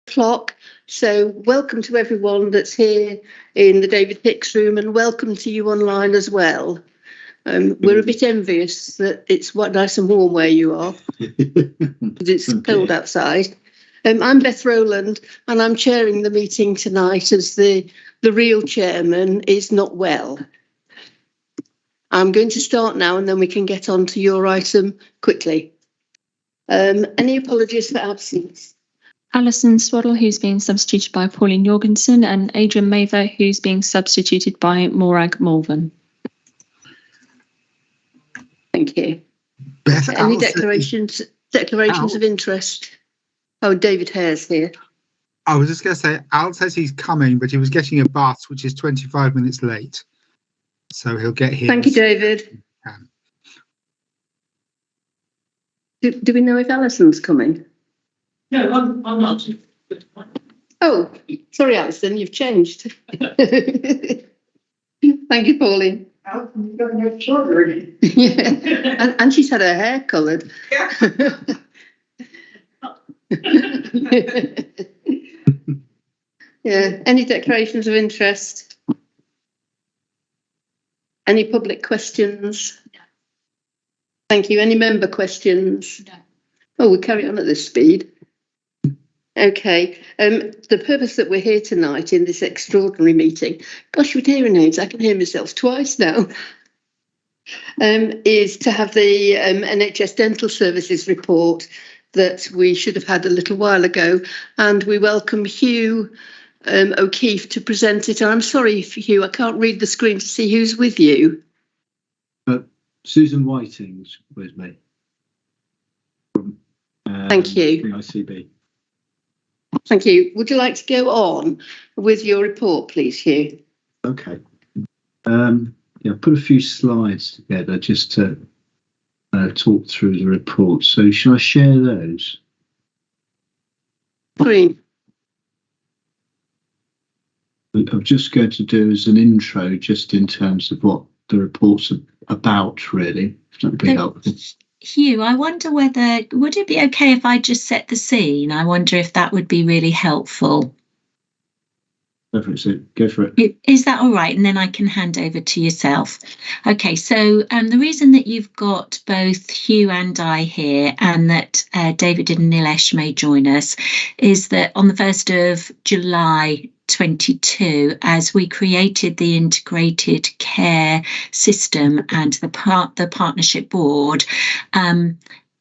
o'clock. So welcome to everyone that's here in the David Hicks room, and welcome to you online as well. We're a bit envious that it's nice and warm where you are, because it's cold outside. I'm Beth Rowland, and I'm chairing the meeting tonight as the real chairman is not well. I'm going to start now, and then we can get on to your item quickly. Any apologies for absence? Alison Swaddle, who's being substituted by Pauline Jorgensen, and Adrian Mather, who's being substituted by Morag Morvan. Thank you. Beth, any declarations of interest? Oh, David Hare's here. I was just going to say, Al says he's coming, but he was getting a bus, which is 25 minutes late. So he'll get here. Thank you, David. Do we know if Alison's coming? No, I'm not. Oh, sorry, Alison, you've changed. Thank you, Pauline. You've got no children. Yeah, and she's had her hair coloured. Yeah. Yeah. Any declarations of interest? Any public questions? No. Thank you. Any member questions? No. Oh, we carry on at this speed. Okay. The purpose that we're here tonight in this extraordinary meeting, gosh, with hearing aids, I can hear myself twice now, is to have the NHS Dental Services report that we should have had a little while ago, and we welcome Hugh O'Keefe to present it. And I'm sorry, Hugh, I can't read the screen to see who's with you. Susan Whiting's with me. Thank you. The ICB. Thank you. Would you like to go on with your report, please, Hugh? Okay. Yeah, put a few slides together just to talk through the report. So shall I share those? Green. I'm just going to do as an intro, just in terms of what the report's about, really. If that would be helpful. Hugh, I wonder whether, would it be okay if I just set the scene? I wonder if that would be really helpful. Go for it. Is that all right? And then I can hand over to yourself. Okay, so the reason that you've got both Hugh and I here, and that David and Nilesh may join us, is that on the 1st of July 22, as we created the integrated care system and the partnership board,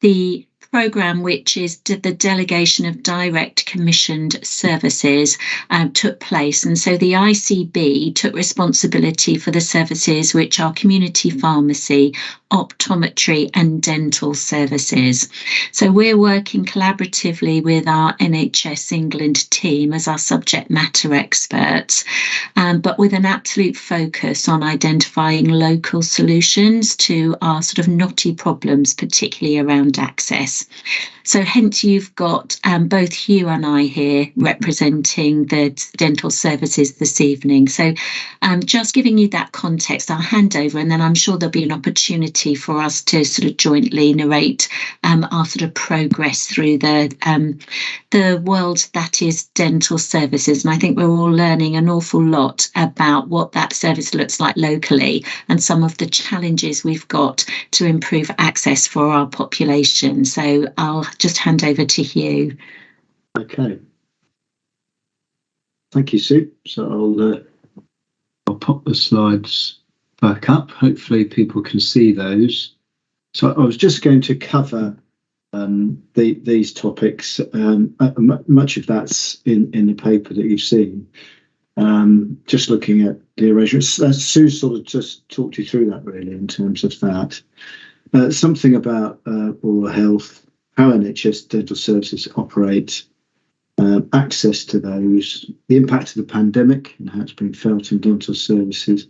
the programme, which is the delegation of direct commissioned services, took place. And so the ICB took responsibility for the services which are community pharmacy, optometry and dental services. So we're working collaboratively with our NHS England team as our subject matter experts, but with an absolute focus on identifying local solutions to our sort of knotty problems, particularly around access. So hence you've got both Hugh and I here representing the dental services this evening. So just giving you that context, I'll hand over, and then I'm sure there'll be an opportunity for us to sort of jointly narrate our sort of progress through the world that is dental services. And I think we're all learning an awful lot about what that service looks like locally and some of the challenges we've got to improve access for our population. So I'll just hand over to Hugh. Okay. Thank you, Sue. So I'll pop the slides back up. Hopefully people can see those. So I was just going to cover these topics. Much of that's in the paper that you've seen. Just looking at the arrangement. Sue sort of just talked you through that, really, in terms of that. Something about oral health, how NHS dental services operate, access to those, the impact of the pandemic and how it's been felt in dental services,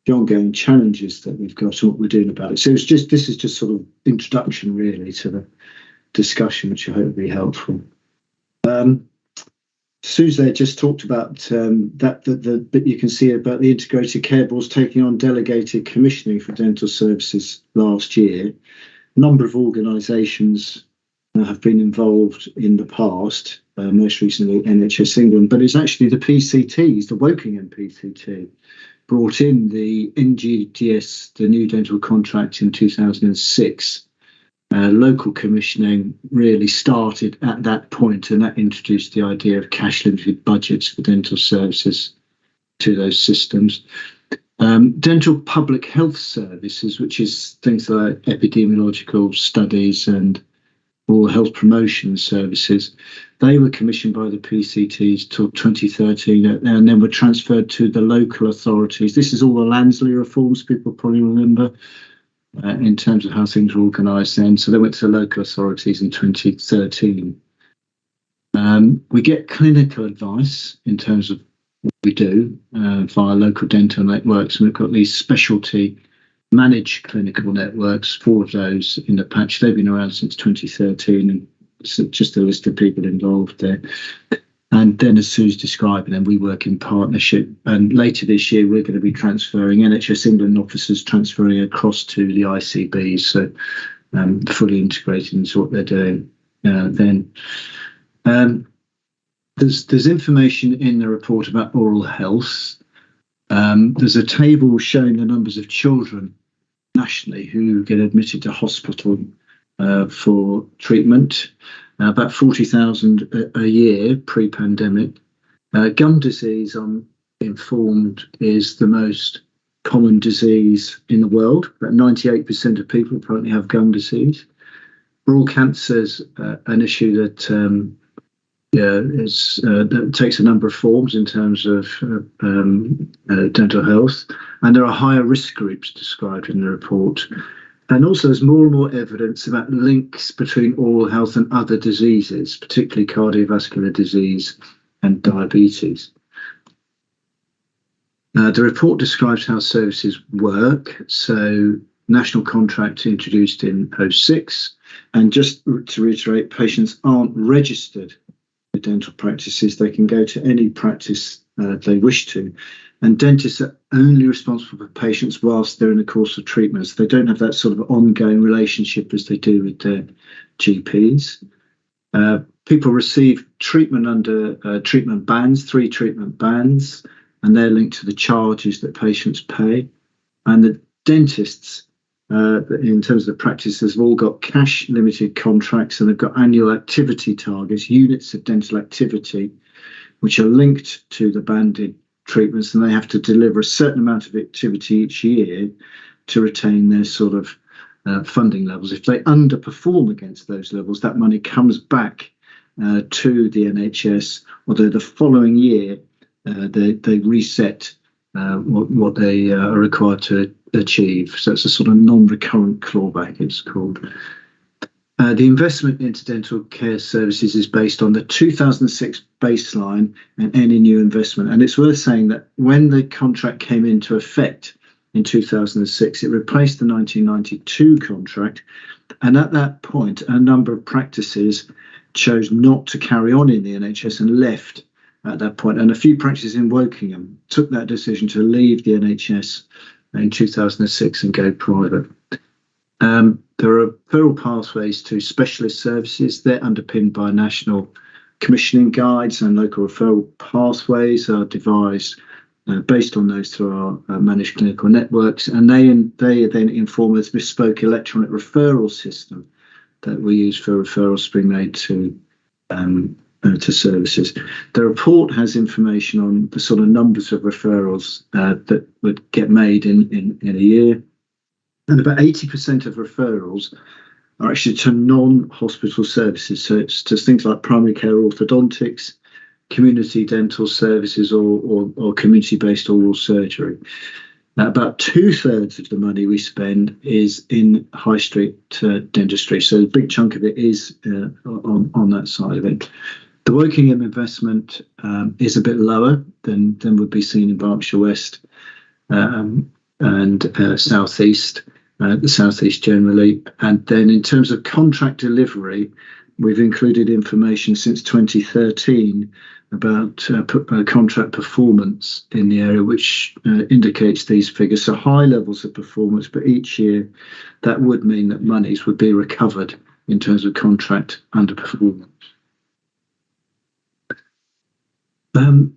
the ongoing challenges that we've got and what we're doing about it. So this is just sort of introduction, really, to the discussion, which I hope will be helpful. Sue's there just talked about the bit you can see about the integrated care boards taking on delegated commissioning for dental services last year. A number of organisations have been involved in the past, most recently NHS England, but it's actually the PCTs, the Wokingham PCT, brought in the NGDS, the new dental contract in 2006. Local commissioning really started at that point, and that introduced the idea of cash limited budgets for dental services to those systems. Dental public health services, which is things like epidemiological studies and all health promotion services, they were commissioned by the PCTs till 2013, and then were transferred to the local authorities. This is all the Lansley reforms, people probably remember, in terms of how things were organised then. So they went to the local authorities in 2013. We get clinical advice in terms of what we do via local dental networks, and we've got these specialty managed clinical networks, 4 of those in the patch. They've been around since 2013, and it's just a list of people involved there. And then, as Sue's describing, then we work in partnership. And later this year, we're going to be transferring NHS England officers transferring across to the ICBs, so fully integrated into what they're doing. Then there's information in the report about oral health. There's a table showing the numbers of children nationally who get admitted to hospital for treatment, about 40,000 a year pre-pandemic. Gum disease, I'm informed, is the most common disease in the world. About 98% of people apparently have gum disease. Oral cancer is an issue that that takes a number of forms in terms of dental health, and there are higher risk groups described in the report. And also there's more and more evidence about links between oral health and other diseases, particularly cardiovascular disease and diabetes. The report describes how services work. So national contract introduced in 2006, and just to reiterate, patients aren't registered with dental practices. They can go to any practice they wish to, and dentists are only responsible for patients whilst they're in the course of treatment. So they don't have that sort of ongoing relationship as they do with their GPs. People receive treatment under treatment bands, 3 treatment bands, and they're linked to the charges that patients pay. And the dentists, in terms of the practices, have all got cash limited contracts, and they've got annual activity targets, units of dental activity, which are linked to the banded treatments, and they have to deliver a certain amount of activity each year to retain their sort of funding levels. If they underperform against those levels, that money comes back to the NHS, although the following year they reset what they are required to achieve. So it's a sort of non-recurrent clawback, it's called. The investment into dental care services is based on the 2006 baseline and any new investment. And it's worth saying that when the contract came into effect in 2006, it replaced the 1992 contract. And at that point, a number of practices chose not to carry on in the NHS and left at that point. And a few practices in Wokingham took that decision to leave the NHS in 2006 and go private. There are referral pathways to specialist services. They're underpinned by national commissioning guides, and local referral pathways are devised based on those through our managed clinical networks. And they then inform this bespoke electronic referral system that we use for referrals being made to services. The report has information on the sort of numbers of referrals that would get made in a year. And about 80% of referrals are actually to non-hospital services. So it's to things like primary care orthodontics, community dental services, or community-based oral surgery. Now, about 2/3 of the money we spend is in high street dentistry. So a big chunk of it is on that side of it. The Wokingham investment is a bit lower than would be seen in Berkshire West and South East. The South East generally. And then in terms of contract delivery, we've included information since 2013 about contract performance in the area, which indicates these figures. So high levels of performance, but each year that would mean that monies would be recovered in terms of contract underperformance.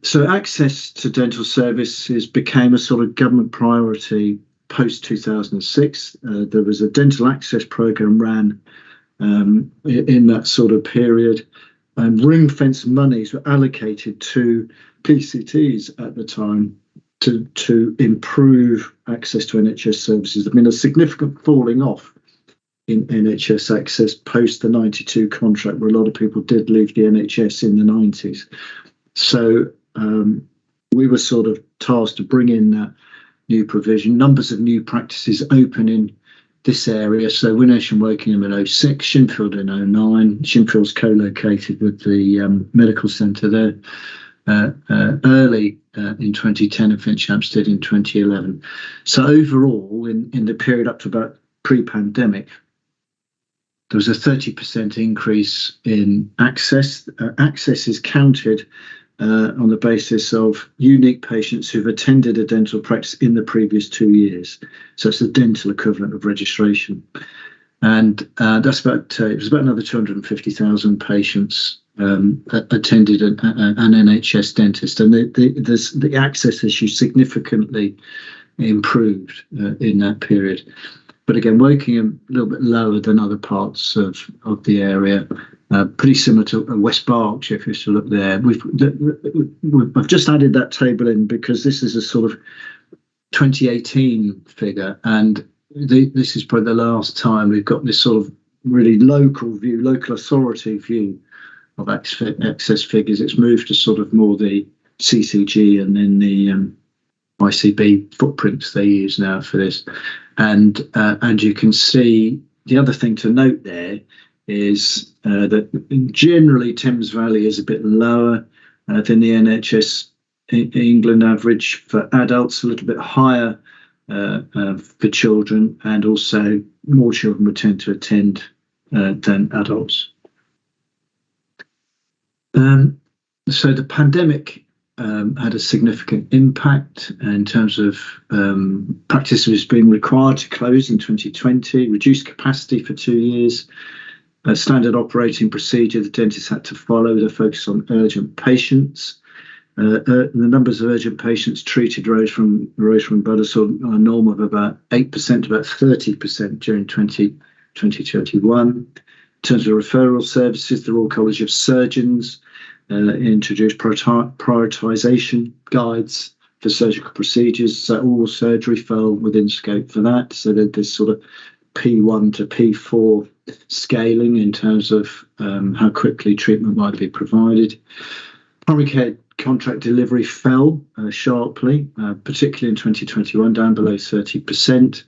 So access to dental services became a sort of government priority post 2006. There was a dental access program ran in that sort of period, and ring-fence monies were allocated to PCTs at the time to improve access to NHS services. I mean, a significant falling off in NHS access post the 92 contract, where a lot of people did leave the NHS in the 90s. So we were sort of tasked to bring in that new provision. Numbers of new practices open in this area. So Winnersh and Wokingham in 06, Shinfield in 09. Shinfield's co-located with the medical centre there early in 2010 and Finchampstead in 2011. So overall, in the period up to about pre-pandemic, there was a 30% increase in access. Access is counted on the basis of unique patients who've attended a dental practice in the previous 2 years. So it's the dental equivalent of registration. And that's about, it was about another 250,000 patients attended an NHS dentist. And the access issue significantly improved in that period. But again, Wokingham a little bit lower than other parts of the area. Pretty similar to West Berkshire, if you used to look there. I've just added that table in because this is a sort of 2018 figure, and this is probably the last time we've got this sort of really local view, local authority view of access figures. It's moved to sort of more the CCG and then the ICB footprints they use now for this. And you can see the other thing to note there is that generally Thames Valley is a bit lower than the NHS England average for adults, a little bit higher for children, and also more children would tend to attend than adults. So the pandemic had a significant impact in terms of practices being required to close in 2020, reduced capacity for 2 years. A standard operating procedure the dentists had to follow with a focus on urgent patients. The numbers of urgent patients treated rose from about a sort of a norm of about 8% to about 30% during 2021. In terms of referral services, the Royal College of Surgeons introduced prioritisation guides for surgical procedures. So oral surgery fell within scope for that. So that this sort of P1 to P4 scaling in terms of how quickly treatment might be provided. Primary care contract delivery fell sharply, particularly in 2021, down below 30%,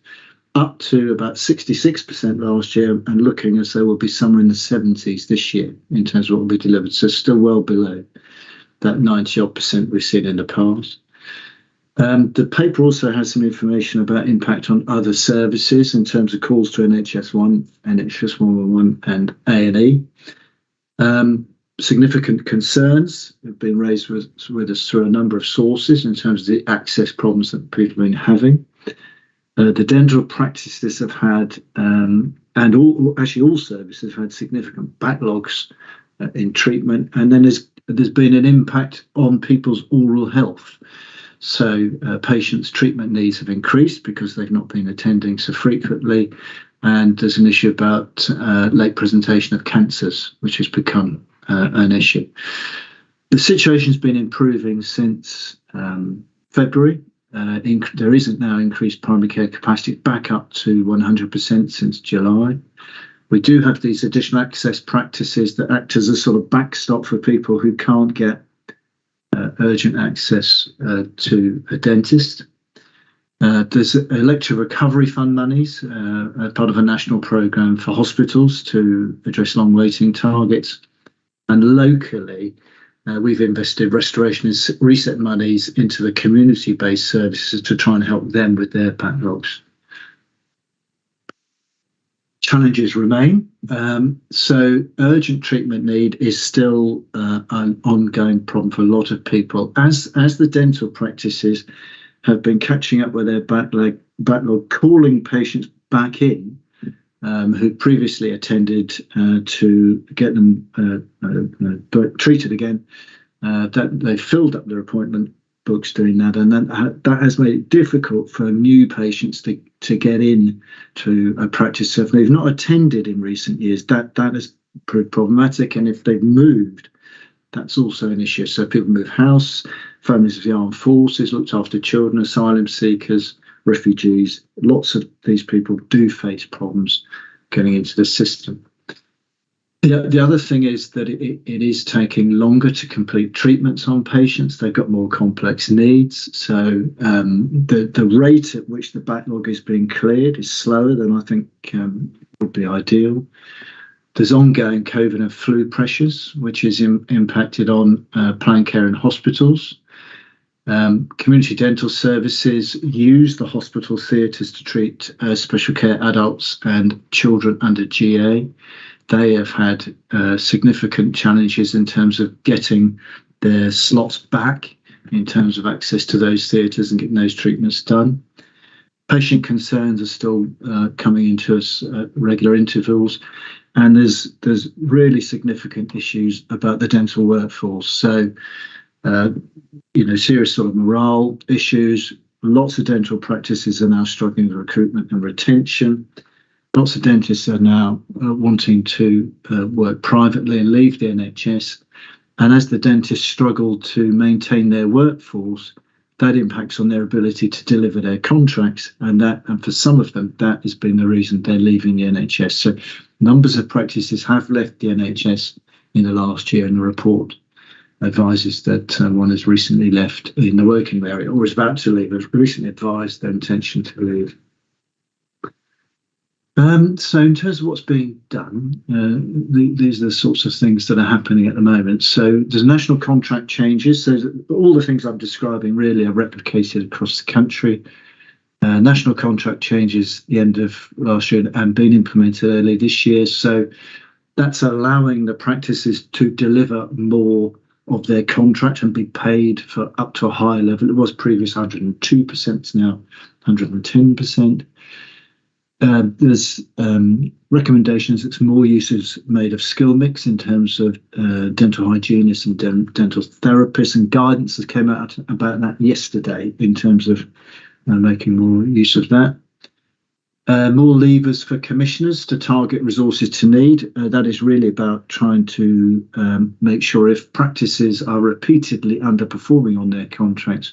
up to about 66% last year, and looking as though we'll be somewhere in the 70s this year in terms of what will be delivered. So still well below that 90-odd% we've seen in the past. The paper also has some information about impact on other services in terms of calls to NHS1, NHS 111 and A&E. Significant concerns have been raised with us through a number of sources in terms of the access problems that people have been having. The dental practices have had, and all services have had significant backlogs in treatment, and then there's been an impact on people's oral health. So patients' treatment needs have increased because they've not been attending so frequently, and there's an issue about late presentation of cancers, which has become an issue. The situation's been improving since February. There isn't now increased primary care capacity, back up to 100% since July. We do have these additional access practices that act as a sort of backstop for people who can't get urgent access to a dentist. There's elective recovery fund monies, part of a national programme for hospitals to address long waiting targets. And locally, we've invested restoration and reset monies into the community-based services to try and help them with their backlogs. Challenges remain. So urgent treatment need is still an ongoing problem for a lot of people. As the dental practices have been catching up with their backlog, calling patients back in who previously attended to get them treated again, that they filled up their appointment books doing that, and that has made it difficult for new patients to get in to a practice. So if they've not attended in recent years, that has proved problematic, and if they've moved, that's also an issue. So people move house, families of the armed forces, looked after children, asylum seekers, refugees. Lots of these people do face problems getting into the system. The other thing is that it is taking longer to complete treatments on patients. They've got more complex needs. So the rate at which the backlog is being cleared is slower than I think would be ideal. There's ongoing COVID and flu pressures, which is impacted on planned care in hospitals. Community dental services use the hospital theatres to treat special care adults and children under GA. They have had significant challenges in terms of getting their slots back in terms of access to those theatres and getting those treatments done. Patient concerns are still coming into us at regular intervals, and there's really significant issues about the dental workforce. So, serious sort of morale issues. Lots of dental practices are now struggling with recruitment and retention. Lots of dentists are now wanting to work privately and leave the NHS. And as the dentists struggle to maintain their workforce, that impacts on their ability to deliver their contracts. And for some of them, that has been the reason they're leaving the NHS. So numbers of practices have left the NHS in the last year, and the report advises that one has recently left in the working area, or is about to leave, has recently advised their intention to leave. So in terms of what's being done, these are the sorts of things that are happening at the moment. So there's national contract changes. So all the things I'm describing really are replicated across the country. National contract changes the end of last year and been implemented early this year. So that's allowing the practices to deliver more of their contract and be paid for up to a higher level. It was previous 102%, it's now 110%. There's recommendations that more use is made of skill mix in terms of dental hygienists and dental therapists, and guidance that came out about that yesterday in terms of making more use of that. More levers for commissioners to target resources to need. That is really about trying to make sure if practices are repeatedly underperforming on their contracts,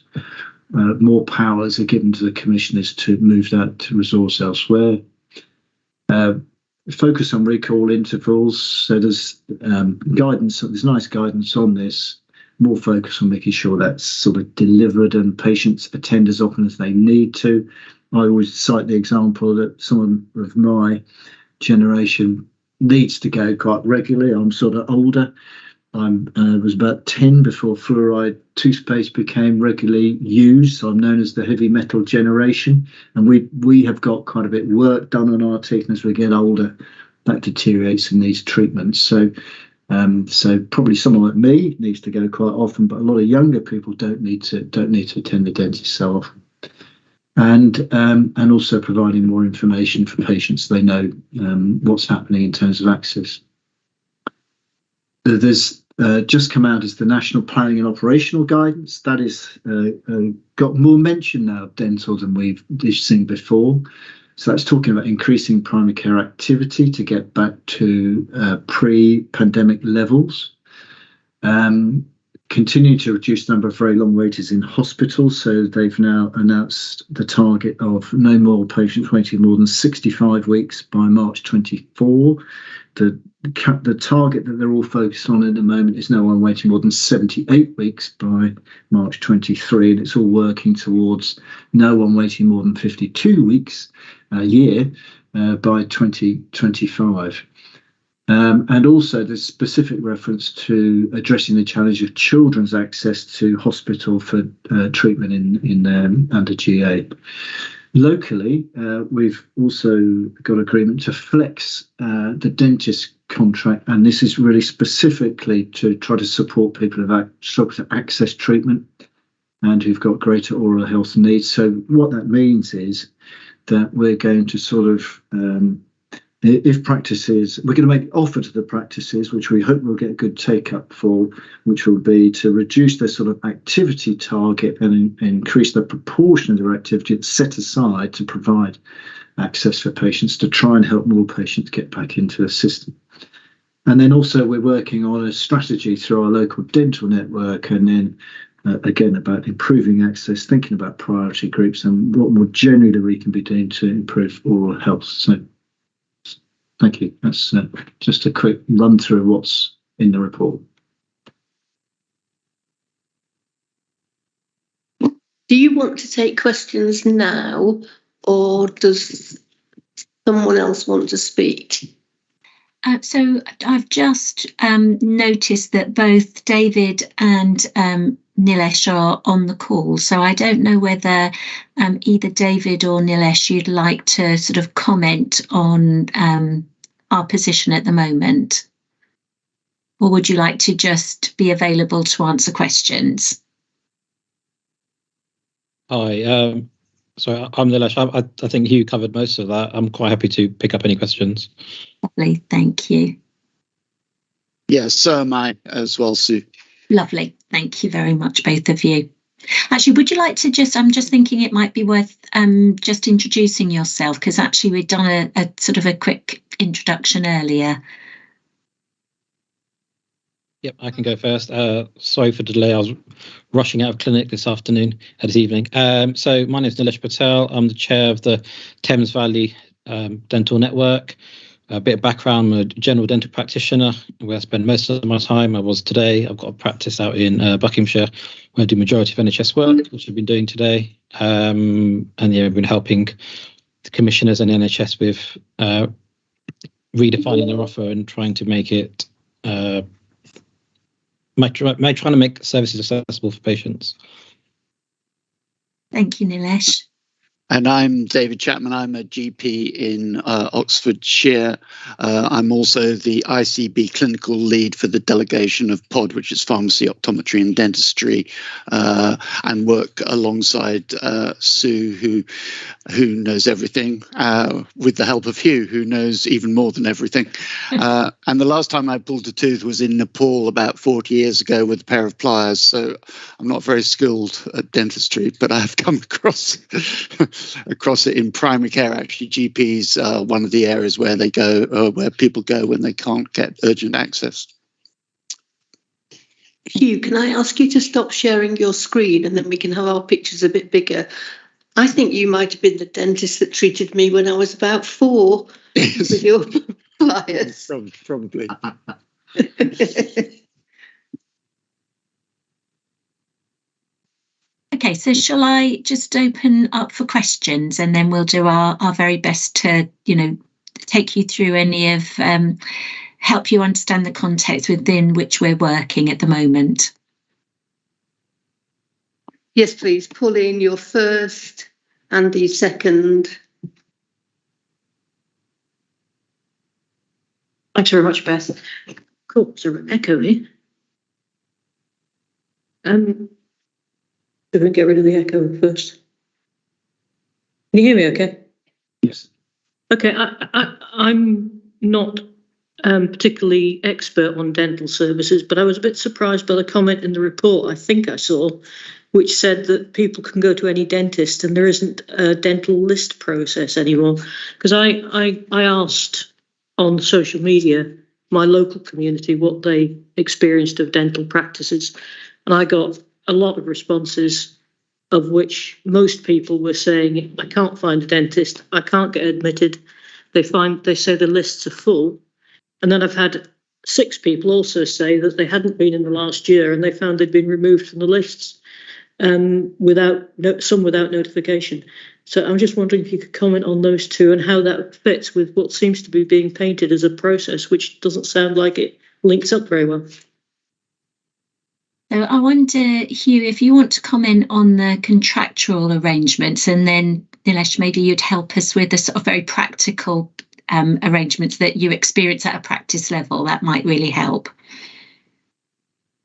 more powers are given to the commissioners to move that to resource elsewhere. Focus on recall intervals. So there's guidance. There's nice guidance on this. More focus on making sure that's sort of delivered and patients attend as often as they need to. I always cite the example that someone of my generation needs to go quite regularly. I'm sort of older. I was about 10 before fluoride toothpaste became regularly used. So I'm known as the heavy metal generation. And we have got quite a bit of work done on our teeth, and as we get older, that deteriorates and needs treatment. So probably someone like me needs to go quite often, but a lot of younger people don't need to attend the dentist so often. And also providing more information for patients so they know what's happening in terms of access. There's just come out is the National Planning and Operational Guidance. That is got more mention now of dental than we've seen before. So that's talking about increasing primary care activity to get back to pre-pandemic levels. Continue to reduce the number of very long waiters in hospitals. So they've now announced the target of no more patients waiting more than 65 weeks by March 24. The target that they're all focused on at the moment is no one waiting more than 78 weeks by March 23, and it's all working towards no one waiting more than 52 weeks a year by 2025. And also there's specific reference to addressing the challenge of children's access to hospital for treatment in under GA. Locally, we've also got agreement to flex the dentist contract, and this is really specifically to try to support people who've struggled to access treatment and who've got greater oral health needs. So what that means is that we're going to sort of if practices, we're going to make offer to the practices, which we hope we'll get good take up for, which will be to reduce their sort of activity target and increase the proportion of their activity that's set aside to provide access for patients, to try and help more patients get back into the system. And then also we're working on a strategy through our local dental network, and then again about improving access, thinking about priority groups and what more generally we can be doing to improve oral health. So thank you. That's just a quick run through of what's in the report. Do you want to take questions now, or does someone else want to speak? So I've just noticed that both David and Nilesh are on the call. So I don't know whether either David or Nilesh, you'd like to sort of comment on our position at the moment, or would you like to just be available to answer questions? Hi, so I'm Nilesh. I think Hugh covered most of that. I'm quite happy to pick up any questions. Lovely, thank you. Yes, so am I as well, Sue. Lovely, thank you very much, both of you. Actually, would you like to I'm just thinking it might be worth just introducing yourself, because actually we've done a sort of a quick introduction earlier. Yep, I can go first. Sorry for the delay. I was rushing out of clinic this evening. So my name is Nilesh Patel. I'm the chair of the Thames Valley Dental Network. A bit of background, I'm a general dental practitioner where I spend most of my time. I was today. I've got a practice out in Buckinghamshire where I do majority of NHS work, which I've been doing today. And yeah, I've been helping the commissioners and NHS with redefining their offer and trying to make it trying to make services accessible for patients. Thank you, Nilesh. And I'm David Chapman. I'm a GP in Oxfordshire. I'm also the ICB clinical lead for the delegation of POD, which is pharmacy, optometry and dentistry, and work alongside Sue, who knows everything, with the help of Hugh, who knows even more than everything. And the last time I pulled a tooth was in Nepal about 40 years ago with a pair of pliers. So I'm not very skilled at dentistry, but I have come across it in primary care. Actually, GPs are one of the areas where they go, where people go when they can't get urgent access. Hugh, can I ask you to stop sharing your screen and then we can have our pictures a bit bigger? I think you might have been the dentist that treated me when I was about 4 with your pliers. Probably. Okay, so shall I just open up for questions, and then we'll do our very best to, take you through any of, help you understand the context within which we're working at the moment. Yes, please. Pull in your first and the second. Thanks very much, Beth. Cool, so an echo here. We're going to get rid of the echo first. Can you hear me okay? Yes. Okay, I'm not particularly expert on dental services, but I was a bit surprised by the comment in the report I think I saw, which said that people can go to any dentist and there isn't a dental list process anymore. Because I asked on social media my local community what they experienced of dental practices, and I got a lot of responses, of which most people were saying, I can't find a dentist, I can't get admitted. They say the lists are full. And then I've had 6 people also say that they hadn't been in the last year and they found they'd been removed from the lists without notification. So I'm just wondering if you could comment on those two and how that fits with what seems to be being painted as a process, which doesn't sound like it links up very well. So I wonder, Hugh, if you want to comment on the contractual arrangements, and then Nilesh, maybe you'd help us with the sort of very practical arrangements that you experience at a practice level. That might really help.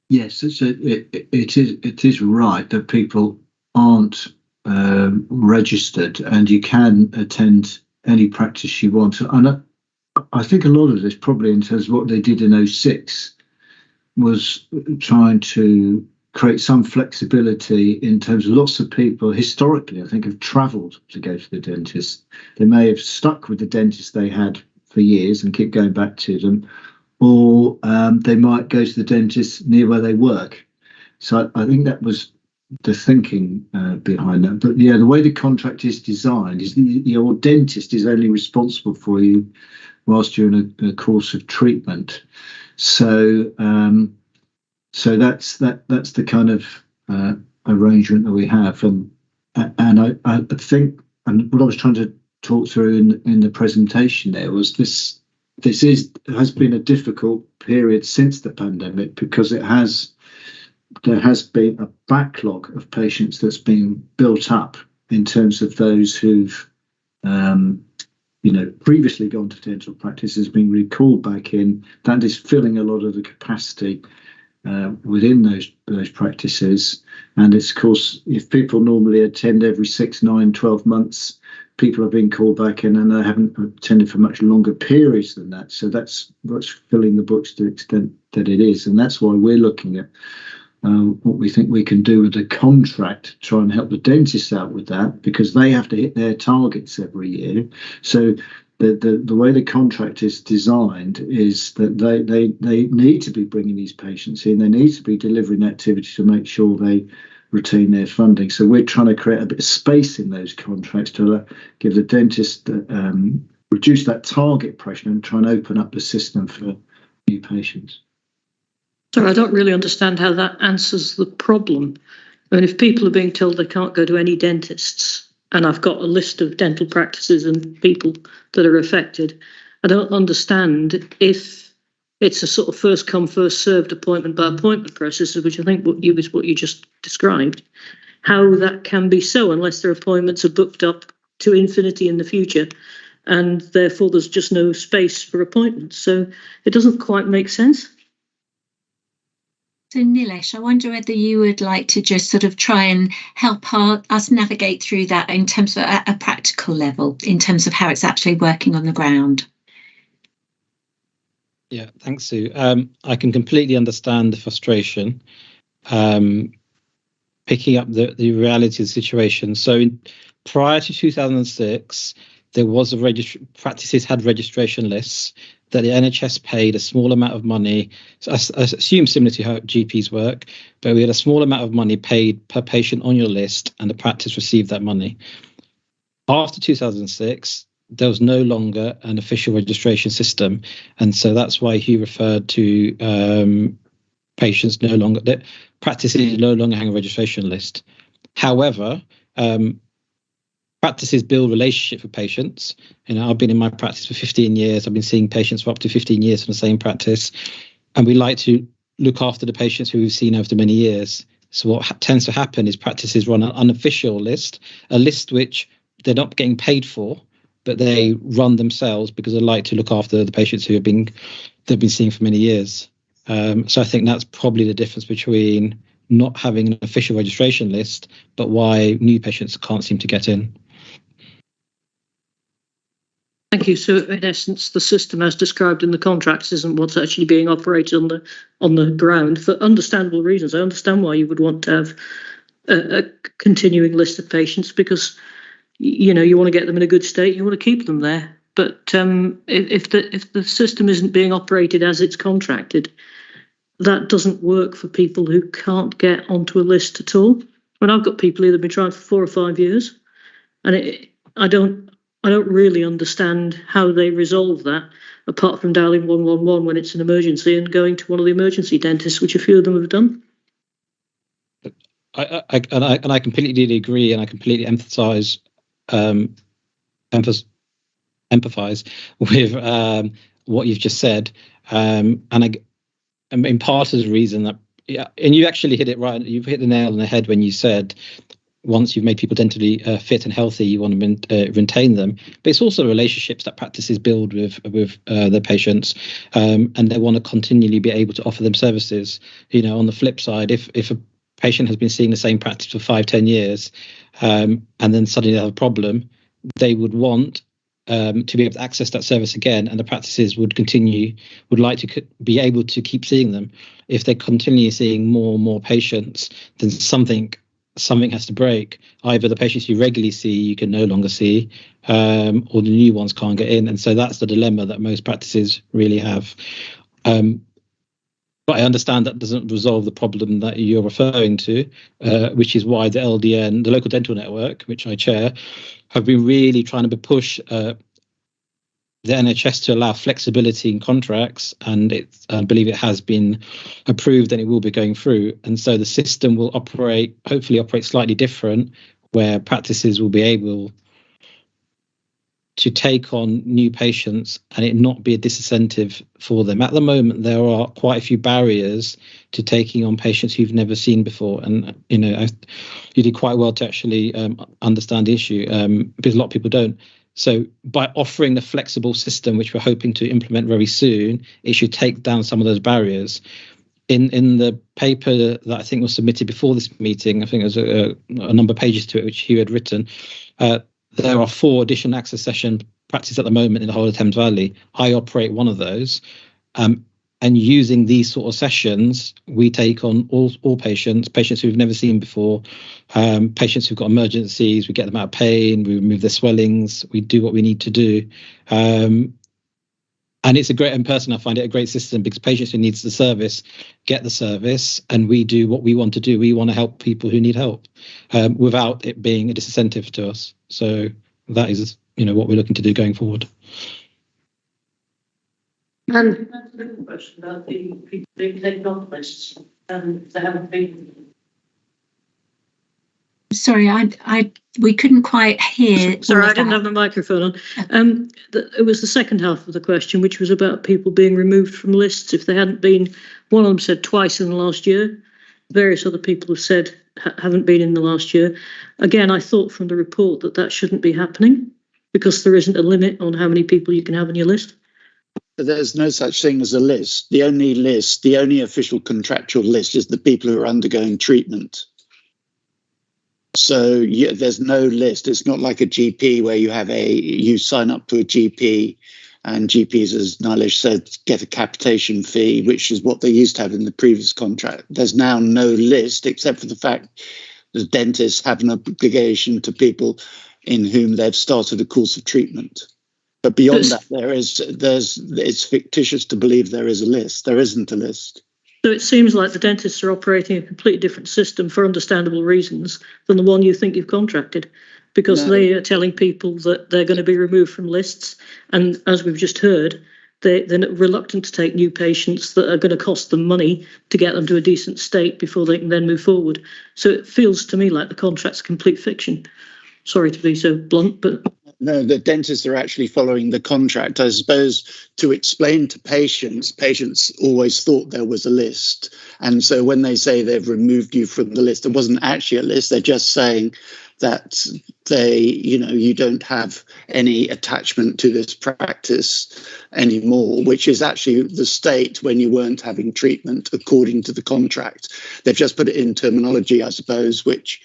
Yes, it is right that people aren't registered, and you can attend any practice you want. And I think a lot of this, probably in terms of what they did in 2006, was trying to create some flexibility in terms of lots of people historically, I think, have travelled to go to the dentist. They may have stuck with the dentist they had for years and keep going back to them, or they might go to the dentist near where they work. So I think that was the thinking behind that. But yeah, the way the contract is designed is your dentist is only responsible for you whilst you're in a course of treatment. So so that's the kind of arrangement that we have. And I think, and what I was trying to talk through in the presentation there was this has been a difficult period since the pandemic, because there has been a backlog of patients that's been built up in terms of those who've previously gone to dental practice, has been recalled back in. That is filling a lot of the capacity within those practices. And it's, of course, if people normally attend every 6, 9, 12 months, people have been called back in and they haven't attended for much longer periods than that. So that's what's filling the books to the extent that it is. And that's why we're looking at what we think we can do with the contract to try and help the dentists out with that, because they have to hit their targets every year. So the way the contract is designed is that they need to be bringing these patients in. They need to be delivering activity to make sure they retain their funding. So we're trying to create a bit of space in those contracts to give the dentist reduce that target pressure and try and open up the system for new patients. So I don't really understand how that answers the problem. I mean, if people are being told they can't go to any dentists, and I've got a list of dental practices and people that are affected, I don't understand if it's a sort of first come, first served appointment by appointment process, which I think is what you just described, how that can be so, unless their appointments are booked up to infinity in the future, and therefore there's just no space for appointments. So it doesn't quite make sense. So Nilesh, I wonder whether you would like to just sort of try and help us navigate through that in terms of a practical level, in terms of how it's actually working on the ground. Yeah, thanks, Sue. I can completely understand the frustration. Picking up the reality of the situation. So prior to 2006, there was practices had registration lists that the NHS paid a small amount of money. So I assume similar to how GPs work, but we had a small amount of money paid per patient on your list, and the practice received that money. After 2006, there was no longer an official registration system, and so that's why he referred to patients practices no longer having a registration list. However, practices build relationship with patients. I've been in my practice for 15 years. I've been seeing patients for up to 15 years from the same practice, and we like to look after the patients who we've seen over many years. So what tends to happen is practices run an unofficial list, a list which they're not getting paid for, but they run themselves because they like to look after the patients who they've been seeing for many years. So I think that's probably the difference between not having an official registration list, but why new patients can't seem to get in. Thank you. So in essence, the system as described in the contracts isn't what's actually being operated on the ground for understandable reasons. I understand why you would want to have a continuing list of patients, because you want to get them in a good state, you want to keep them there. But if the system isn't being operated as it's contracted, that doesn't work for people who can't get onto a list at all. I mean, I've got people who have been trying for 4 or 5 years, and I don't really understand how they resolve that, apart from dialing 111 when it's an emergency and going to one of the emergency dentists, which a few of them have done. I completely agree, and I completely empathise with what you've just said, and in part of the reason that, and you actually hit it right. You've hit the nail on the head when you said once you've made people dentally fit and healthy, you want to retain them. But it's also relationships that practices build with their patients, and they want to continually be able to offer them services. On the flip side, if a patient has been seeing the same practice for 5-10 years, and then suddenly they have a problem, they would want to be able to access that service again, and the practices would like to be able to keep seeing them. If they continue seeing more and more patients, then something has to break. Either the patients you regularly see you can no longer see, or the new ones can't get in. And so that's the dilemma that most practices really have. But I understand that doesn't resolve the problem that you're referring to, which is why the LDN, the local dental network, which I chair, have been really trying to push the NHS to allow flexibility in contracts, and I believe it has been approved and it will be going through. And so the system will hopefully operate slightly different, where practices will be able to take on new patients and it not be a disincentive for them. At the moment, there are quite a few barriers to taking on patients who've never seen before. And, you did quite well to actually understand the issue, because a lot of people don't. So by offering the flexible system, which we're hoping to implement very soon, it should take down some of those barriers. In the paper that I think was submitted before this meeting, I think there's a number of pages to it, which Hugh had written, there are 4 additional access session practices at the moment in the whole of Thames Valley. I operate one of those. And using these sort of sessions, we take on all patients who've never seen before, patients who've got emergencies, we get them out of pain, we remove their swellings, we do what we need to do. And it's I find it a great system, because patients who needs the service get the service, and we do what we want to do. We want to help people who need help, without it being a disincentive to us. So that is, what we're looking to do going forward. And a question about the people being taken off lists, and they haven't been. Sorry, we couldn't quite hear. Sorry, I didn't have the microphone on. It was the second half of the question, which was about people being removed from lists if they hadn't been. One of them said twice in the last year. Various other people have said haven't been in the last year. Again, I thought from the report that shouldn't be happening, because there isn't a limit on how many people you can have on your list. There's no such thing as a list. The only official contractual list is the people who are undergoing treatment. So there's no list. It's not like a GP where you sign up to a GP, and GPs, as Nilesh said, get a capitation fee, which is what they used to have in the previous contract. There's now no list, except for the fact that dentists have an obligation to people in whom they've started a course of treatment. But beyond that, it's fictitious to believe there is a list. There isn't a list. So it seems like the dentists are operating a completely different system for understandable reasons than the one you think you've contracted, because they are telling people that they're going to be removed from lists. And as we've just heard, they're reluctant to take new patients that are going to cost them money to get them to a decent state before they can then move forward. So it feels to me like the contract's complete fiction. Sorry to be so blunt, but... No, the dentists are actually following the contract. I suppose to explain to patients always thought there was a list. And so when they say they've removed you from the list, it wasn't actually a list. They're just saying that you don't have any attachment to this practice anymore, which is actually the state when you weren't having treatment according to the contract. They've just put it in terminology, I suppose, which...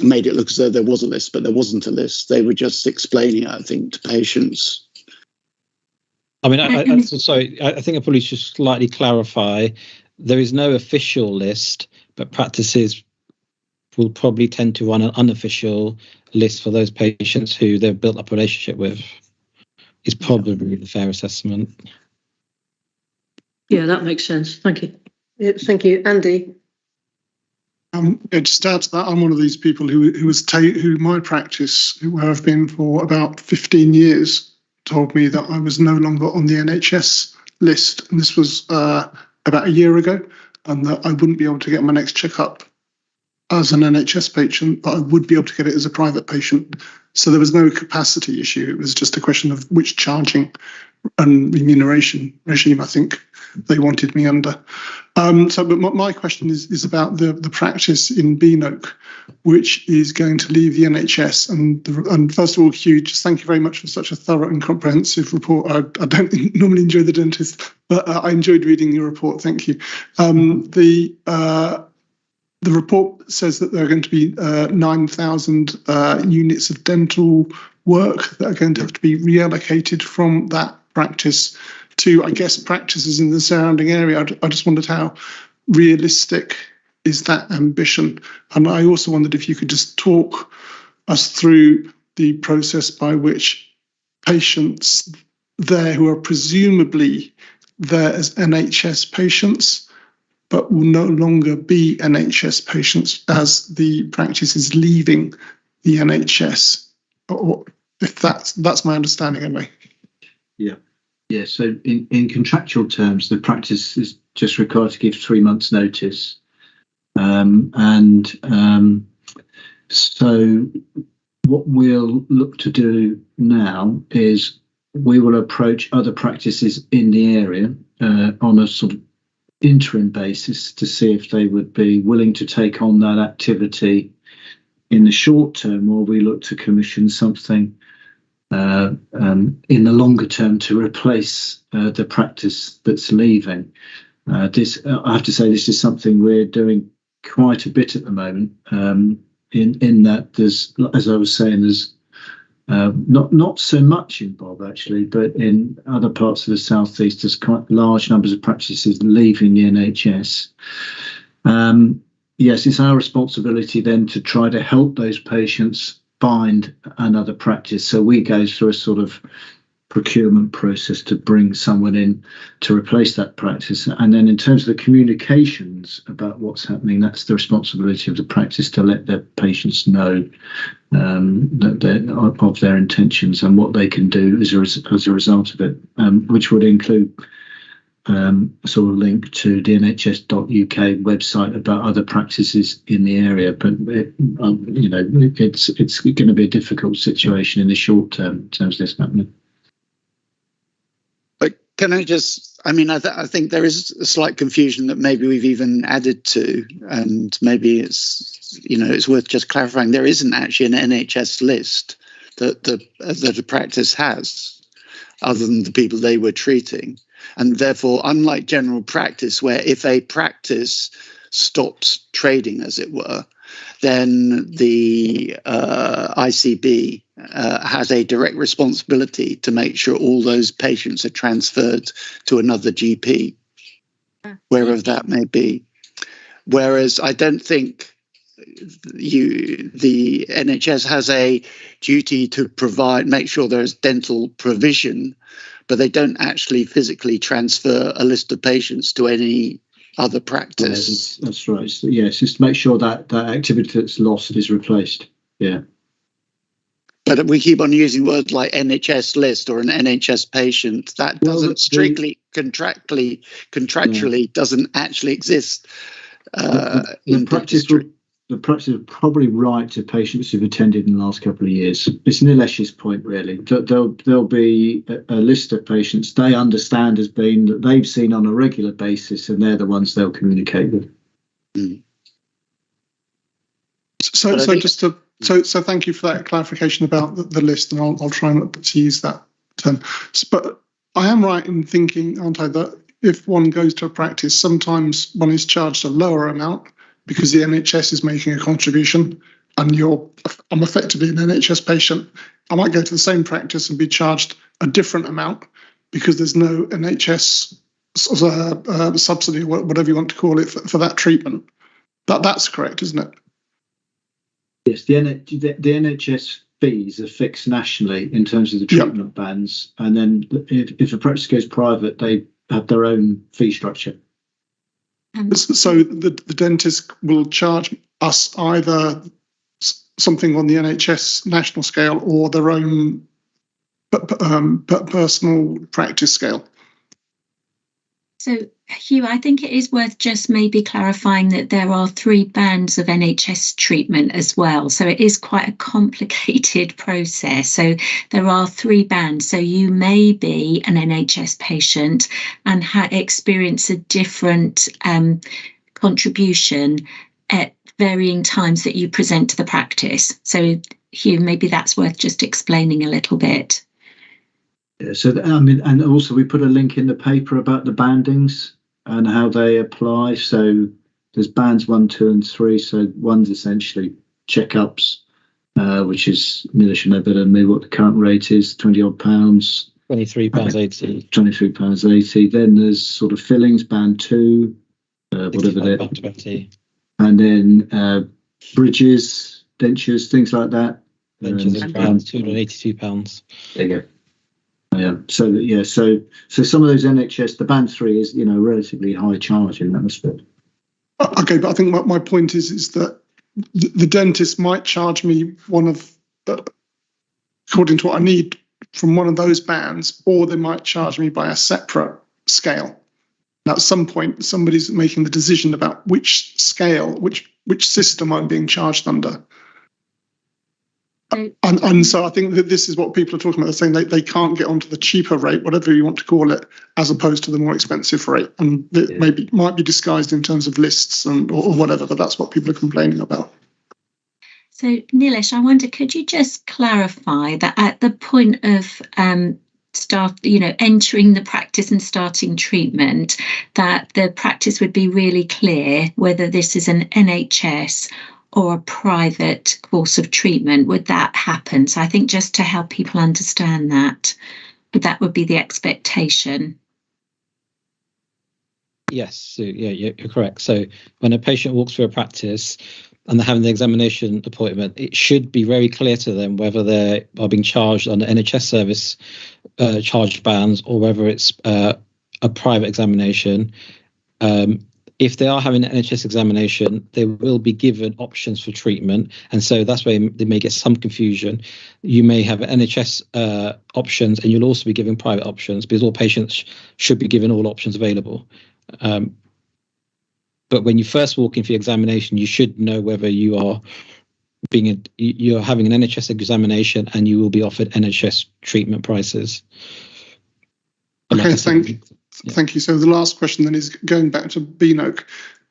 made it look as though there was a list, but there wasn't a list. They were just explaining, I think, to patients. I mean, I think I probably should slightly clarify. There is no official list, but practices will probably tend to run an unofficial list for those patients who they've built up a relationship with. Is probably the fair assessment. Yeah, that makes sense. Thank you. yeah, thank you, Andy. Just to add to that, I'm one of these people who my practice, where I've been for about 15 years, told me that I was no longer on the NHS list, and this was about a year ago, and that I wouldn't be able to get my next checkup as an NHS patient, but I would be able to get it as a private patient. So there was no capacity issue. It was just a question of which charging and remuneration regime I think they wanted me under. But my question is about the practice in Beanoke, which is going to leave the NHS. And first of all, Hugh, just thank you very much for such a thorough and comprehensive report. I don't normally enjoy the dentist, but I enjoyed reading your report. Thank you. The report says that there are going to be 9,000 units of dental work that are going to have to be reallocated from that practice to, I guess, practices in the surrounding area. I just wondered how realistic is that ambition? And I also wondered if you could just talk us through the process by which patients there who are presumably there as NHS patients but will no longer be NHS patients as the practice is leaving the NHS, or if that's my understanding anyway. Yeah, so in contractual terms, the practice is just required to give 3 months' notice. So what we'll look to do now is we will approach other practices in the area on a sort of interim basis to see if they would be willing to take on that activity in the short term, or we look to commission something in the longer term to replace the practice that's leaving. I have to say, this is something we're doing quite a bit at the moment. In that there's, as I was saying, there's not so much in Bob actually, but in other parts of the southeast, there's quite large numbers of practices leaving the NHS. Yes, it's our responsibility then to try to help those patients find another practice. So we go through a sort of procurement process to bring someone in to replace that practice. And then in terms of the communications about what's happening, that's the responsibility of the practice to let their patients know of their intentions and what they can do as a result of it, which would include a sort of link to the nhs.uk website about other practices in the area. But it's going to be a difficult situation in the short term in terms of this happening. Can I just, I think there is a slight confusion that maybe we've even added to, and maybe it's worth just clarifying. There isn't actually an NHS list that a practice has, other than the people they were treating. And therefore, unlike general practice, where if a practice stops trading, as it were, then the ICB has a direct responsibility to make sure all those patients are transferred to another GP, wherever that may be. Whereas I don't think the NHS has a duty to make sure there's dental provision, but they don't actually physically transfer a list of patients to any other practice. Yeah, that's right. So, yes, just to make sure that activity that's lost is replaced. Yeah. But we keep on using words like NHS list or an NHS patient. That doesn't strictly contractually doesn't actually exist. The practice is probably right to patients who've attended in the last couple of years. It's Nilesh's point, really. There'll be a list of patients they understand as being that they've seen on a regular basis, and they're the ones they'll communicate with. Mm. So thank you for that clarification about the list, and I'll try not to use that term. But I am right in thinking, aren't I, that if one goes to a practice, sometimes one is charged a lower amount because the NHS is making a contribution, and I'm effectively an NHS patient. I might go to the same practice and be charged a different amount because there's no NHS subsidy, or whatever you want to call it, for that treatment. That's correct, isn't it? Yes, the NHS fees are fixed nationally in terms of the treatment bans, and then if a practice goes private, they have their own fee structure. So the dentist will charge us either something on the NHS national scale or their own personal practice scale. So, Hugh, I think it is worth just maybe clarifying that there are 3 bands of NHS treatment as well. So it is quite a complicated process. So there are 3 bands. So you may be an NHS patient and experience a different contribution at varying times that you present to the practice. So, Hugh, maybe that's worth just explaining a little bit. Yeah, so and also we put a link in the paper about the bandings and how they apply. So there's bands 1, 2, and 3. So one's essentially checkups, which is nearly should know better than me what the current rate is, £20 odd. £23.80. £23.80. Then there's sort of fillings, band 2, whatever they're, £65.20. and then bridges, dentures, things like that. Dentures is around £282. There you go. Yeah. So some of those NHS, the band 3 is relatively high charge in that respect. Okay, but I think my point is that the dentist might charge me according to what I need from one of those bands, or they might charge me by a separate scale. Now, at some point, somebody's making the decision about which scale, which system I'm being charged under. And so I think that this is what people are talking about. They're saying they can't get onto the cheaper rate, whatever you want to call it, as opposed to the more expensive rate. And it might be disguised in terms of lists or whatever, but that's what people are complaining about. So, Nilesh, I wonder, could you just clarify that at the point of entering the practice and starting treatment, that the practice would be really clear whether this is an NHS or a private course of treatment? Would that happen? So I think just to help people understand that would be the expectation. Yes, so yeah, you're correct. So when a patient walks through a practice and they're having the examination appointment, it should be very clear to them whether they are being charged on the NHS service charge bands or whether it's a private examination. If they are having an NHS examination, they will be given options for treatment. And so that's where they may get some confusion. You may have NHS options and you'll also be given private options, because all patients should be given all options available. But when you first walk in for your examination, you should know whether you're having an NHS examination and you will be offered NHS treatment prices. Okay, thank you. So the last question then is going back to BNOC.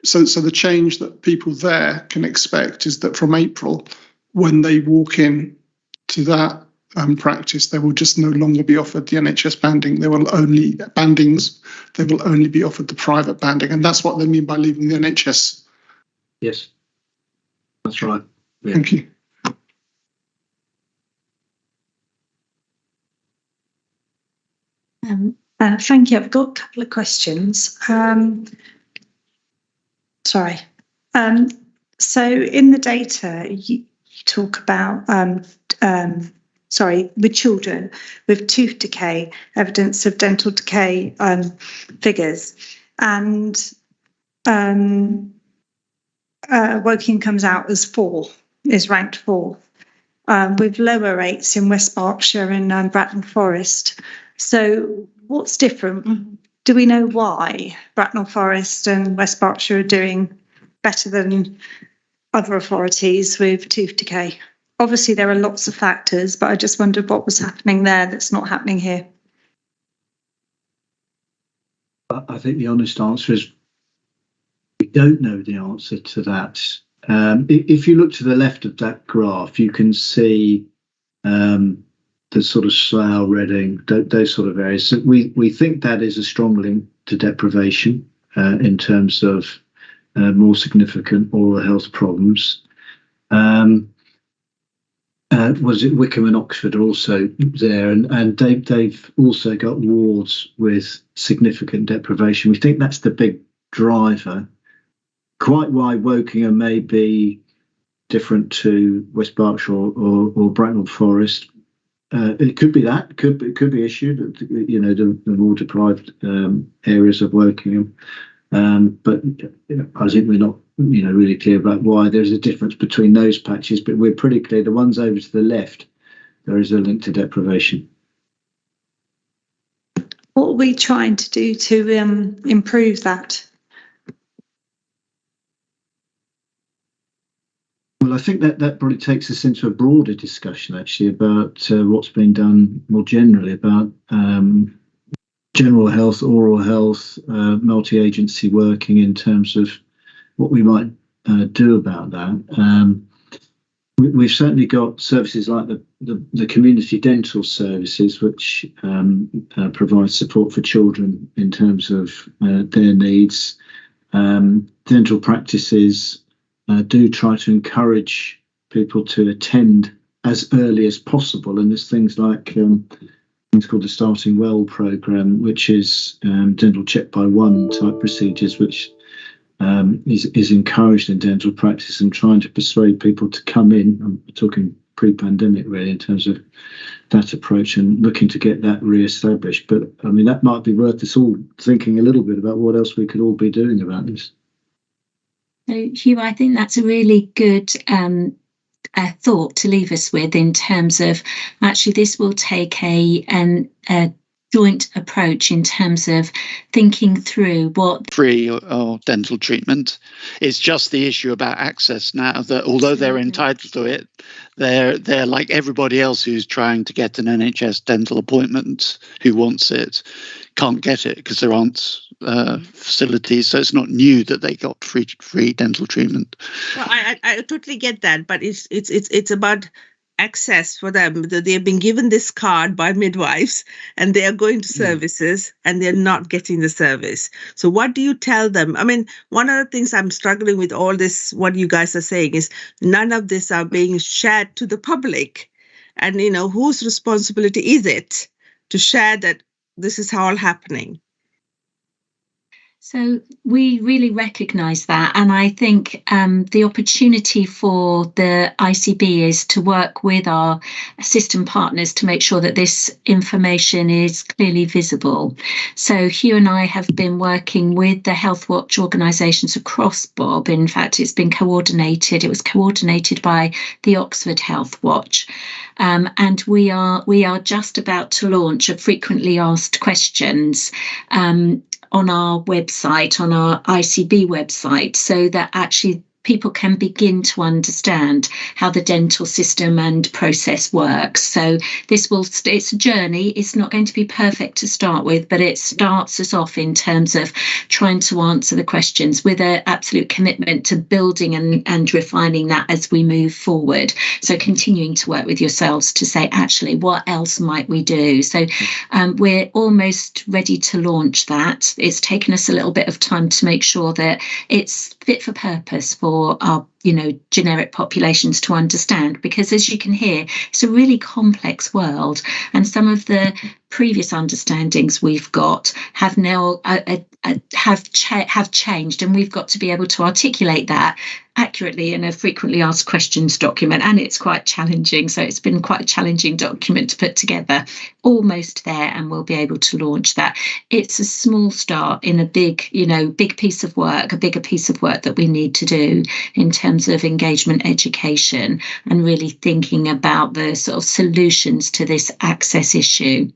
So the change that people there can expect is that from April, when they walk in to that practice, they will just no longer be offered the NHS banding. They will only be offered the private banding, and that's what they mean by leaving the NHS. Yes, that's right. Yeah. Thank you. Thank you. I've got a couple of questions. Sorry. So in the data, you talk about with children with tooth decay, evidence of dental decay figures, and Woking comes out as ranked 4, with lower rates in West Berkshire and Bracknell Forest. So what's different? Do we know why Bracknell Forest and West Berkshire are doing better than other authorities with tooth decay? Obviously, there are lots of factors, but I just wondered what was happening there that's not happening here. I think the honest answer is we don't know the answer to that. If you look to the left of that graph, you can see the sort of Slough, Reading, those sort of areas. So we think that is a strong link to deprivation in terms of more significant oral health problems. Was it Wickham and Oxford are also there, and they've also got wards with significant deprivation. We think that's the big driver. Quite why Wokingham may be different to West Berkshire or Bracknell Forest. It could be that. It could be issue that the more deprived areas of Wokingham. But I think we're not really clear about why there's a difference between those patches. But we're pretty clear the ones over to the left, there is a link to deprivation. What are we trying to do to improve that? Well, I think that probably takes us into a broader discussion, actually, about what's being done more generally about general health, oral health, multi-agency working in terms of what we might do about that. We've certainly got services like the community dental services, which provide support for children in terms of their needs. Dental practices do try to encourage people to attend as early as possible. And there's things like things called the Starting Well programme, which is dental check by one type procedures, which is encouraged in dental practice, and trying to persuade people to come in. I'm talking pre-pandemic really in terms of that approach, and looking to get that re-established. But I mean, that might be worth us all thinking a little bit about what else we could all be doing about this. So, Hugh, I think that's a really good thought to leave us with, in terms of actually this will take a joint approach in terms of thinking through what free or dental treatment. It's just the issue about access now, that although they're entitled to it, they're like everybody else who's trying to get an NHS dental appointment, who wants it, can't get it because there aren't facilities. So it's not new that they got free dental treatment. Well, I totally get that, but it's about access for them. They've been given this card by midwives, and they are going to services and they're not getting the service. So what do you tell them? I mean, one of the things I'm struggling with all this, what you guys are saying, is none of this are being shared to the public. And, you know, whose responsibility is it to share that this is all happening? So we really recognise that, and I think the opportunity for the ICB is to work with our system partners to make sure that this information is clearly visible. So Hugh and I have been working with the Health Watch organisations across Bob. In fact, it's been coordinated. It was coordinated by the Oxford Health Watch. And we are just about to launch a frequently asked questions on our website, on our ICB website, so that actually people can begin to understand how the dental system and process works. So it's a journey. It's not going to be perfect to start with, but it starts us off in terms of trying to answer the questions with an absolute commitment to building and refining that as we move forward. So continuing to work with yourselves to say, actually, what else might we do? So we're almost ready to launch that. It's taken us a little bit of time to make sure that it's fit for purpose for our generic populations to understand, because as you can hear, it's a really complex world, and some of the previous understandings we've got have now have changed, and we've got to be able to articulate that accurately in a frequently asked questions document, and it's quite challenging. So it's been quite a challenging document to put together. Almost there, and we'll be able to launch that. It's a small start in a big piece of work, a bigger piece of work that we need to do in terms of engagement education and really thinking about the sort of solutions to this access issue.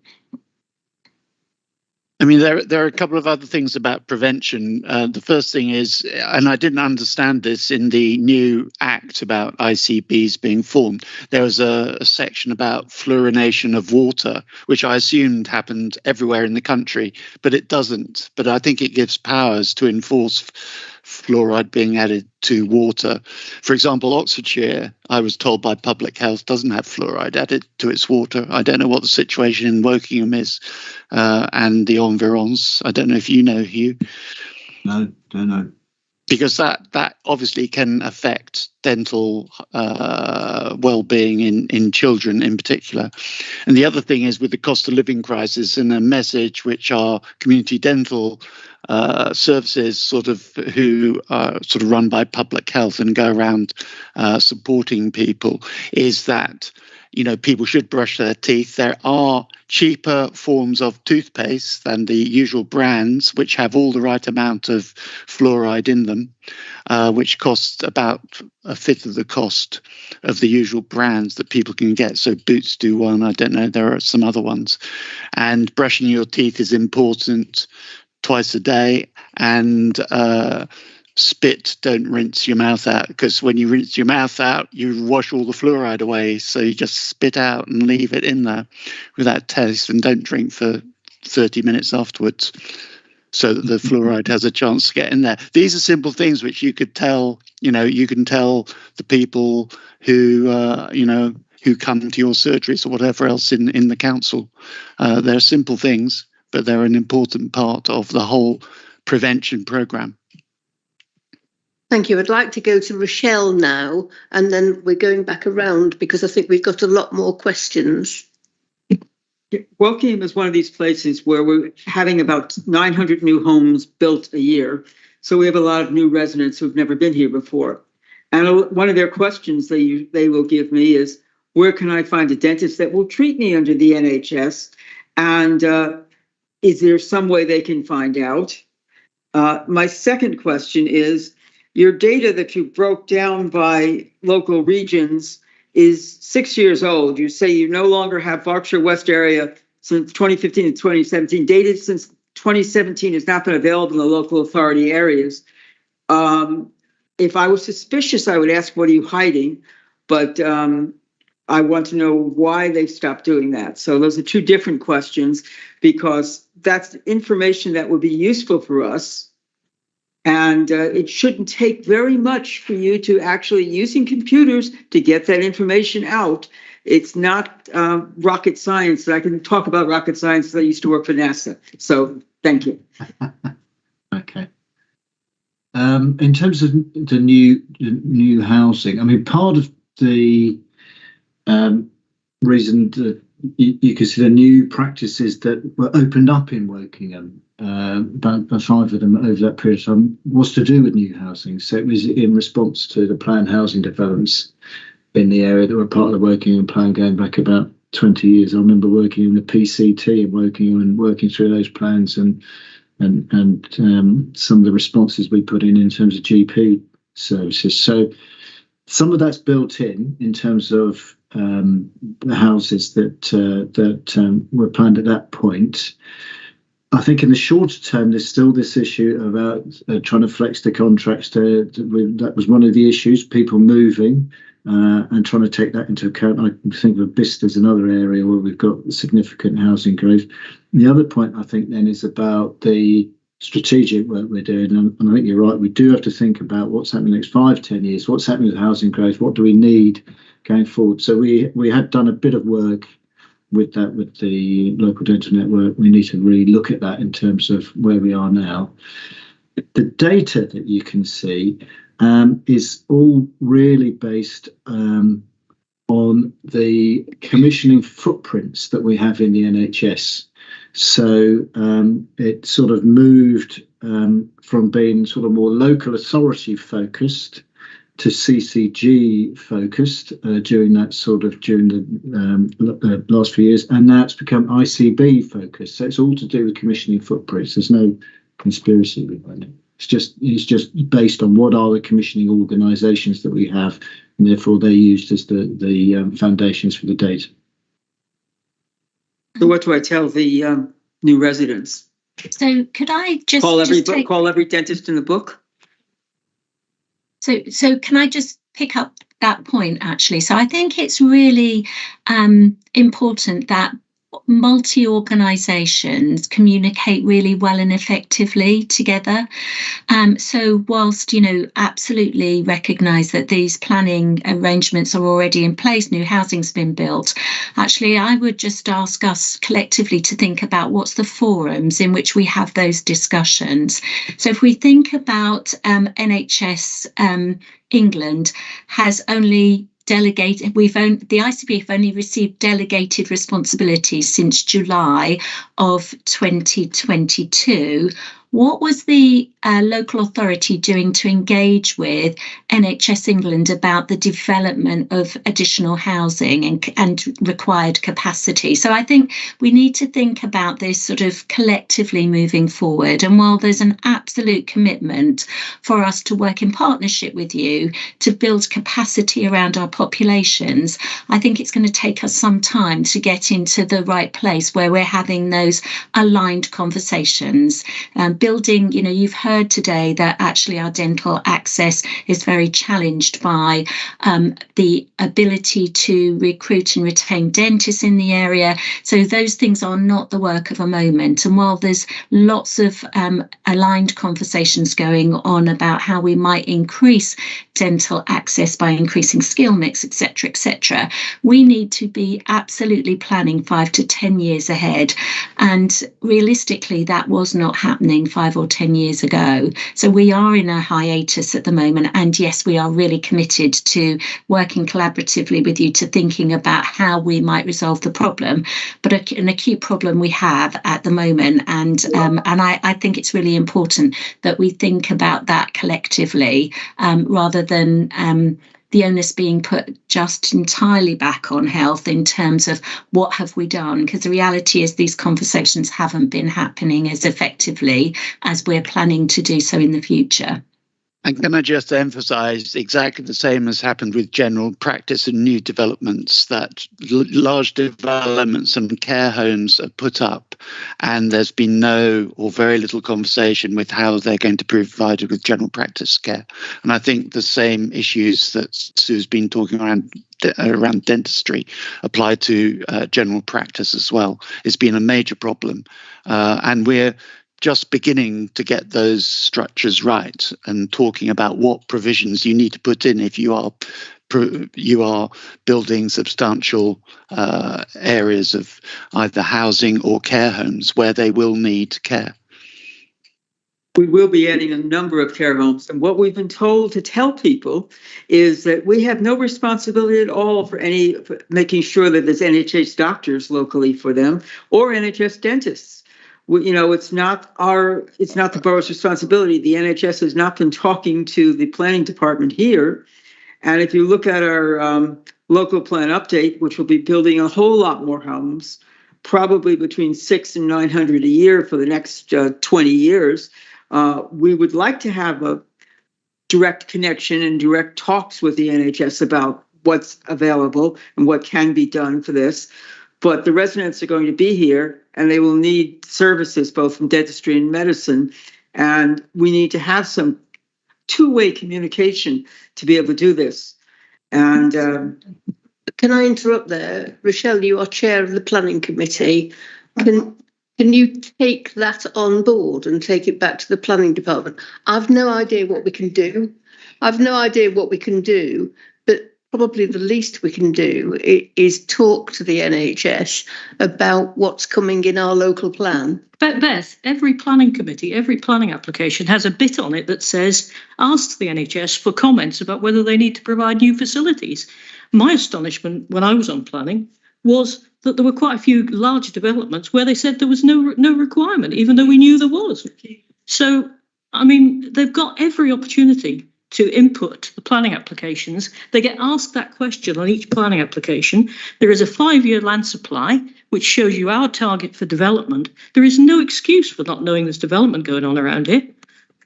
I mean, there are a couple of other things about prevention. The first thing is, and I didn't understand this in the new act about ICBs being formed, there was a section about fluorination of water, which I assumed happened everywhere in the country, but it doesn't. But I think it gives powers to enforce fluoride being added to water. For example, Oxfordshire, I was told by Public Health, doesn't have fluoride added to its water. I don't know what the situation in Wokingham is and the environs. I don't know if you know, Hugh. No, don't know. Because that obviously can affect dental well-being in children in particular. And the other thing is, with the cost of living crisis, and a message which our community dental services who are run by Public Health and go around supporting people, is that people should brush their teeth. There are cheaper forms of toothpaste than the usual brands, which have all the right amount of fluoride in them, which cost about a fifth of the cost of the usual brands that people can get. So Boots do one. I don't know. There are some other ones. And brushing your teeth is important twice a day. And spit, don't rinse your mouth out, because when you rinse your mouth out, you wash all the fluoride away. So you just spit out and leave it in there without taste, and don't drink for 30 minutes afterwards, so that the fluoride has a chance to get in there. These are simple things which you could tell, you can tell the people who, who come to your surgeries or whatever else in the council. They're simple things, but they're an important part of the whole prevention programme. Thank you. I'd like to go to Rochelle now, and then we're going back around because I think we've got a lot more questions. Wokingham is one of these places where we're having about 900 new homes built a year. So we have a lot of new residents who've never been here before. And one of their questions they will give me is, where can I find a dentist that will treat me under the NHS? And is there some way they can find out? My second question is, your data that you broke down by local regions is 6 years old. You say you no longer have Berkshire West area since 2015 and 2017. Data since 2017 has not been available in the local authority areas. If I was suspicious, I would ask, what are you hiding? But I want to know why they stopped doing that. So those are two different questions, because that's information that would be useful for us. And it shouldn't take very much for you to actually using computers to get that information out. It's not rocket science. I can talk about rocket science. I used to work for NASA. So thank you. Okay. In terms of the new housing, I mean, part of the reason that you consider new practices that were opened up in Wokingham, about 5 of them over that period of time, was to do with new housing. So it was in response to the planned housing developments in the area that were part of the Wokingham plan going back about 20 years. I remember working in the PCT in Wokingham and working through those plans and some of the responses we put in terms of GP services. So some of that's built in terms of the houses that were planned at that point. I think in the shorter term, there's still this issue about trying to flex the contracts. That was one of the issues, people moving and trying to take that into account. I think of Bicester as another area where we've got significant housing growth. The other point I think then is about the strategic work we're doing. And I think you're right, we do have to think about what's happening in the next 5-10 years, what's happening with housing growth, what do we need going forward. So we had done a bit of work with that, with the local dental network. We need to really look at that in terms of where we are now. The data that you can see is all really based on the commissioning footprints that we have in the NHS. So it sort of moved from being sort of more local authority focused to CCG focused during the last few years, and now it's become ICB focused. So it's all to do with commissioning footprints. There's no conspiracy behind it. It's just based on what are the commissioning organisations that we have, and therefore they're used as the foundations for the data. So what do I tell the new residents? So could I just call every dentist in the book? So can I just pick up that point, actually? So I think it's really important that multi-organisations communicate really well and effectively together. So whilst, absolutely recognise that these planning arrangements are already in place, new housing's been built, actually I would just ask us collectively to think about what's the forums in which we have those discussions. So if we think about NHS England has only the ICB have only received delegated responsibilities since July of 2022. What was the local authority doing to engage with NHS England about the development of additional housing and required capacity? So I think we need to think about this sort of collectively moving forward. And while there's an absolute commitment for us to work in partnership with you to build capacity around our populations, I think it's going to take us some time to get into the right place where we're having those aligned conversations. Building, you've heard today that actually our dental access is very challenged by the ability to recruit and retain dentists in the area. So those things are not the work of a moment. And while there's lots of aligned conversations going on about how we might increase dental access by increasing skill mix, etc., we need to be absolutely planning 5 to 10 years ahead. And realistically, that was not happening 5 or 10 years ago. So we are in a hiatus at the moment. And yes, we are really committed to working collaboratively with you to thinking about how we might resolve the problem, but an acute problem we have at the moment. And I think it's really important that we think about that collectively rather than the onus being put just entirely back on health in terms of what have we done? Because the reality is these conversations haven't been happening as effectively as we're planning to do so in the future. And can I just emphasize exactly the same has happened with general practice and new developments, that large developments and care homes are put up and there's been no or very little conversation with how they're going to be provided with general practice care. And I think the same issues that Sue's been talking around dentistry apply to general practice as well. It's been a major problem. And we're just beginning to get those structures right and talking about what provisions you need to put in if you are building substantial areas of either housing or care homes where they will need care. We will be adding a number of care homes. And what we've been told to tell people is that we have no responsibility at all for making sure that there's NHS doctors locally for them or NHS dentists. It's not the borough's responsibility. The NHS has not been talking to the planning department here. And if you look at our local plan update, which will be building a whole lot more homes, probably between 600 and 900 a year for the next 20 years, we would like to have a direct connection and direct talks with the NHS about what's available and what can be done for this. But the residents are going to be here and they will need services both from dentistry and medicine. And we need to have some two-way communication to be able to do this. And can I interrupt there? Rochelle, you are chair of the planning committee. Can you take that on board and take it back to the planning department? I've no idea what we can do. But probably the least we can do is talk to the NHS about what's coming in our local plan. But Beth, every planning committee, every planning application has a bit on it that says, ask the NHS for comments about whether they need to provide new facilities. My astonishment when I was on planning was that there were quite a few large developments where they said there was no requirement, even though we knew there was. So, I mean, they've got every opportunity to input the planning applications. They get asked that question on each planning application. There is a 5-year land supply, which shows you our target for development. There is no excuse for not knowing there's development going on around here.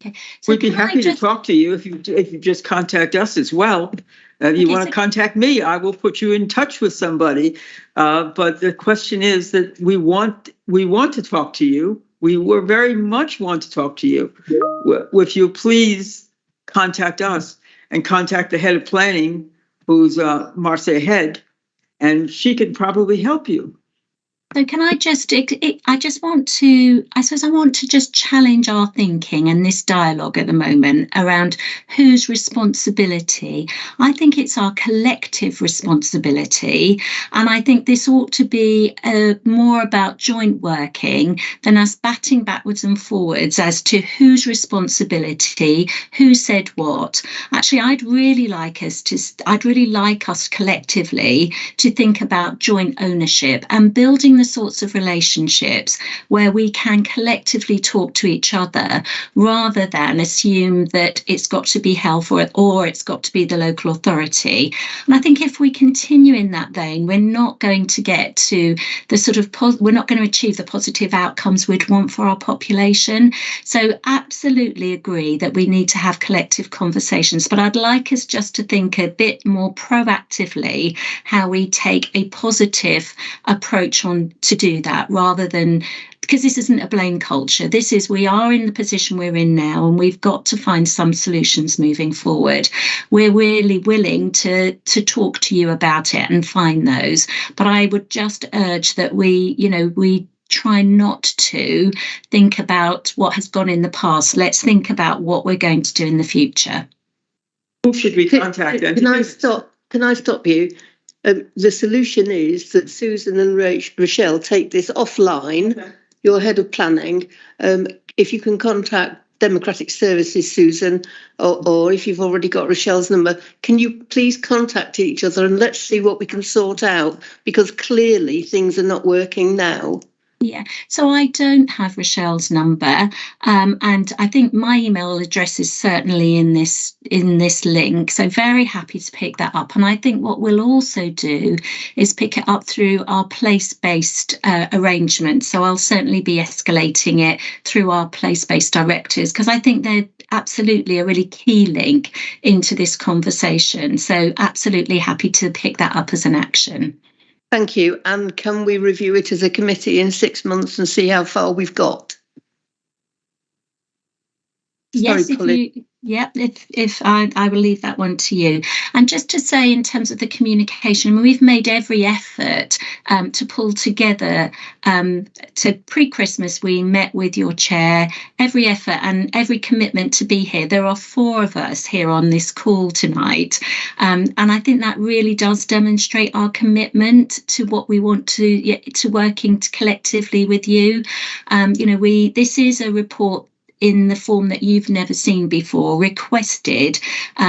Okay. So we'd be happy to talk to you if you just contact us as well. If you want to contact me, I will put you in touch with somebody. But the question is that we want to talk to you. We very much want to talk to you. If you please contact us and contact the head of planning, who's Marcia Head, and she could probably help you. So can I just, I want to just challenge our thinking and this dialogue at the moment around whose responsibility. I think it's our collective responsibility. And I think this ought to be more about joint working than us batting backwards and forwards as to whose responsibility, who said what. Actually, I'd really like us collectively to think about joint ownership and building the sorts of relationships where we can collectively talk to each other rather than assume that it's got to be health or it's got to be the local authority. And I think if we continue in that vein, we're not going to get to the we're not going to achieve the positive outcomes we'd want for our population. So absolutely agree that we need to have collective conversations, but I'd like us just to think a bit more proactively how we take a positive approach on to do that rather than, because this isn't a blame culture. We are in the position we're in now and we've got to find some solutions moving forward. We're really willing to talk to you about it and find those. But I would just urge that we try not to think about what has gone in the past. Let's think about what we're going to do in the future. Who should we contact? Can I stop you? The solution is that Susan and Rochelle take this offline, your head of planning, if you can contact Democratic Services, Susan, or if you've already got Rochelle's number, can you please contact each other and let's see what we can sort out, because clearly things are not working now. Yeah, so I don't have Rochelle's number, and I think my email address is certainly in this link. So very happy to pick that up. And I think what we'll also do is pick it up through our place-based arrangement. So I'll certainly be escalating it through our place-based directors, because I think they're absolutely a really key link into this conversation. So absolutely happy to pick that up as an action. Thank you. And can we review it as a committee in 6 months and see how far we've got? Yes, if I will leave that one to you. And just to say, in terms of the communication, we've made every effort to pull together. To pre-Christmas, we met with your chair, every effort and every commitment to be here. There are 4 of us here on this call tonight. And I think that really does demonstrate our commitment to what we want to working collectively with you. This is a report in the form that you've never seen before, requested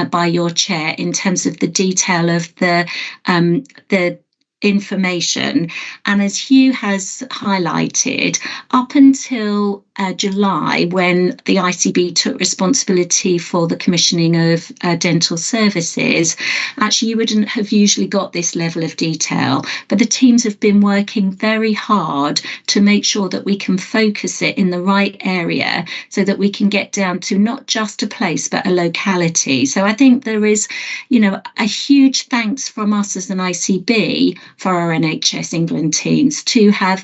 by your chair in terms of the detail of the information. And as Hugh has highlighted, up until July, when the ICB took responsibility for the commissioning of dental services, actually you wouldn't have usually got this level of detail. But the teams have been working very hard to make sure that we can focus it in the right area so that we can get down to not just a place but a locality. So I think there is, a huge thanks from us as an ICB for our NHS England teams to have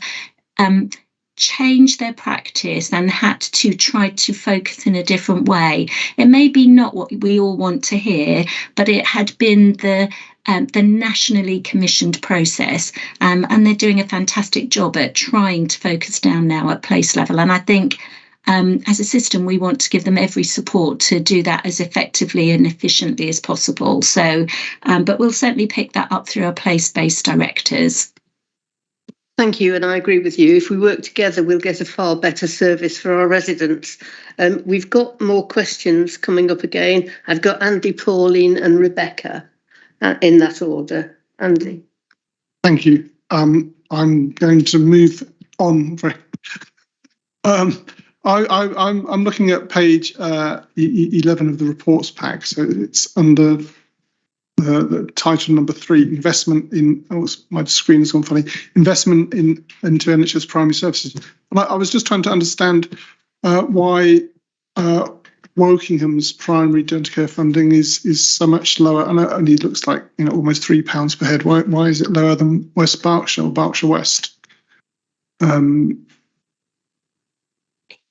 changed their practice and had to try to focus in a different way. It may be not what we all want to hear, but it had been the nationally commissioned process, and they're doing a fantastic job at trying to focus down now at place level. And I think as a system, we want to give them every support to do that as effectively and efficiently as possible. So, but we'll certainly pick that up through our place-based directors. Thank you, and I agree with you. If we work together, we'll get a far better service for our residents. We've got more questions coming up again. I've got Andy, Pauline and Rebecca in that order. Andy. Thank you. I'm going to move on. I'm looking at page 11 of the reports pack. So it's under the title number 3, investment in, my screen has gone funny, investment into NHS primary services. And I was just trying to understand why Wokingham's primary dental care funding is so much lower, and it only looks like almost £3 per head. Why is it lower than West Berkshire or Berkshire West? How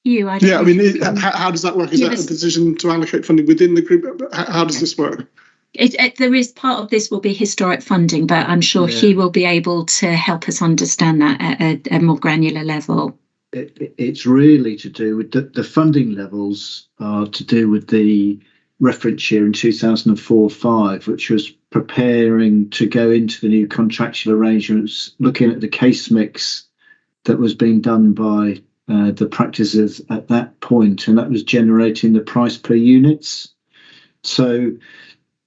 does that work? Is that a decision to allocate funding within the group? How does this work? There is part of this will be historic funding, but I'm sure he will be able to help us understand that at a more granular level. It's really to do with the funding levels are to do with the reference year in 2004-5, which was preparing to go into the new contractual arrangements, looking at the case mix that was being done by the practices at that point, and that was generating the price per units. So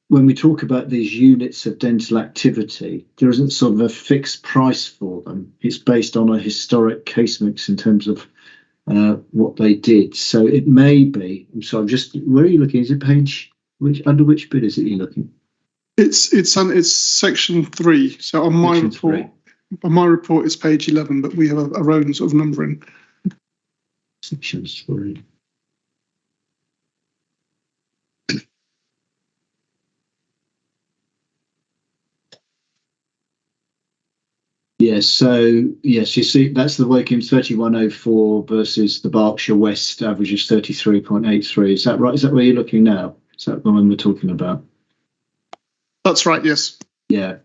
when we talk about these units of dental activity, there isn't sort of a fixed price for them. It's based on a historic case mix in terms of what they did. So it may be. So I'm just, where are you looking? Is it page under which bit is it you're looking? It's section 3. So on my report, it's page 11, but we have our own sort of numbering. Section 3. Yes, so yes, you see that's the Woking 3104 versus the Berkshire West average is 33.83. Is that right? Is that where you're looking now? Is that the one we're talking about? That's right, yes. Yeah.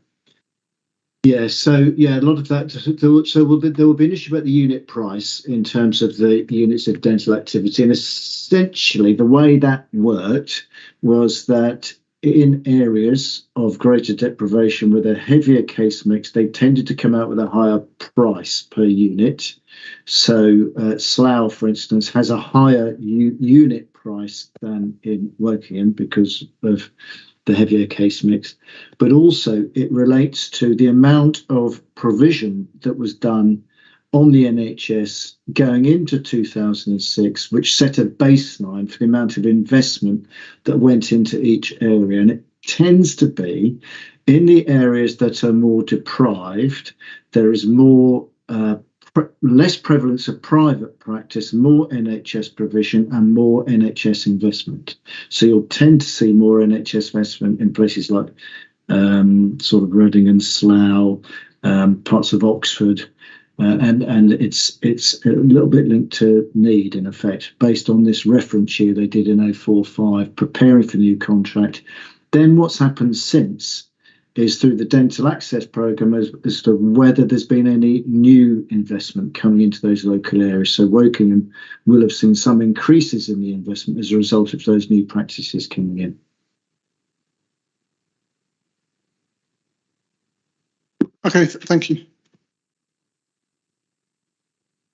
Yeah, so a lot of that. There will be an issue about the unit price in terms of the units of dental activity, and essentially the way that worked was that in areas of greater deprivation with a heavier case mix, they tended to come out with a higher price per unit. So Slough, for instance, has a higher unit price than in Wokingham because of the heavier case mix, but also it relates to the amount of provision that was done on the NHS going into 2006, which set a baseline for the amount of investment that went into each area. And it tends to be in the areas that are more deprived, there is more less prevalence of private practice, more NHS provision and more NHS investment. So you'll tend to see more NHS investment in places like sort of Reading and Slough, parts of Oxford, and it's a little bit linked to need, in effect, based on this reference year they did in 045, preparing for the new contract. Then what's happened since is through the dental access programme as to whether there's been any new investment coming into those local areas. So Wokingham will have seen some increases in the investment as a result of those new practices coming in. Okay, thank you.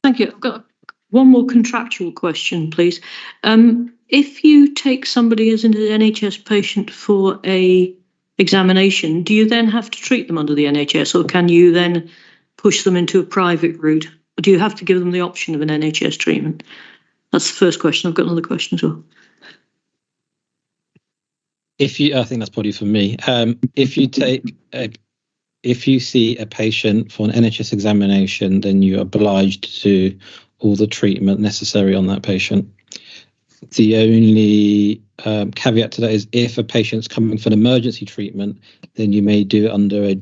Thank you. I've got one more contractual question, please. If you take somebody as an NHS patient for a examination, do you then have to treat them under the NHS, or can you then push them into a private route? Or do you have to give them the option of an NHS treatment? That's the first question. I've got another question as well. I think that's probably for me. If you see a patient for an NHS examination, then you're obliged to do all the treatment necessary on that patient. The only caveat to that is if a patient's coming for an emergency treatment, then you may do it under a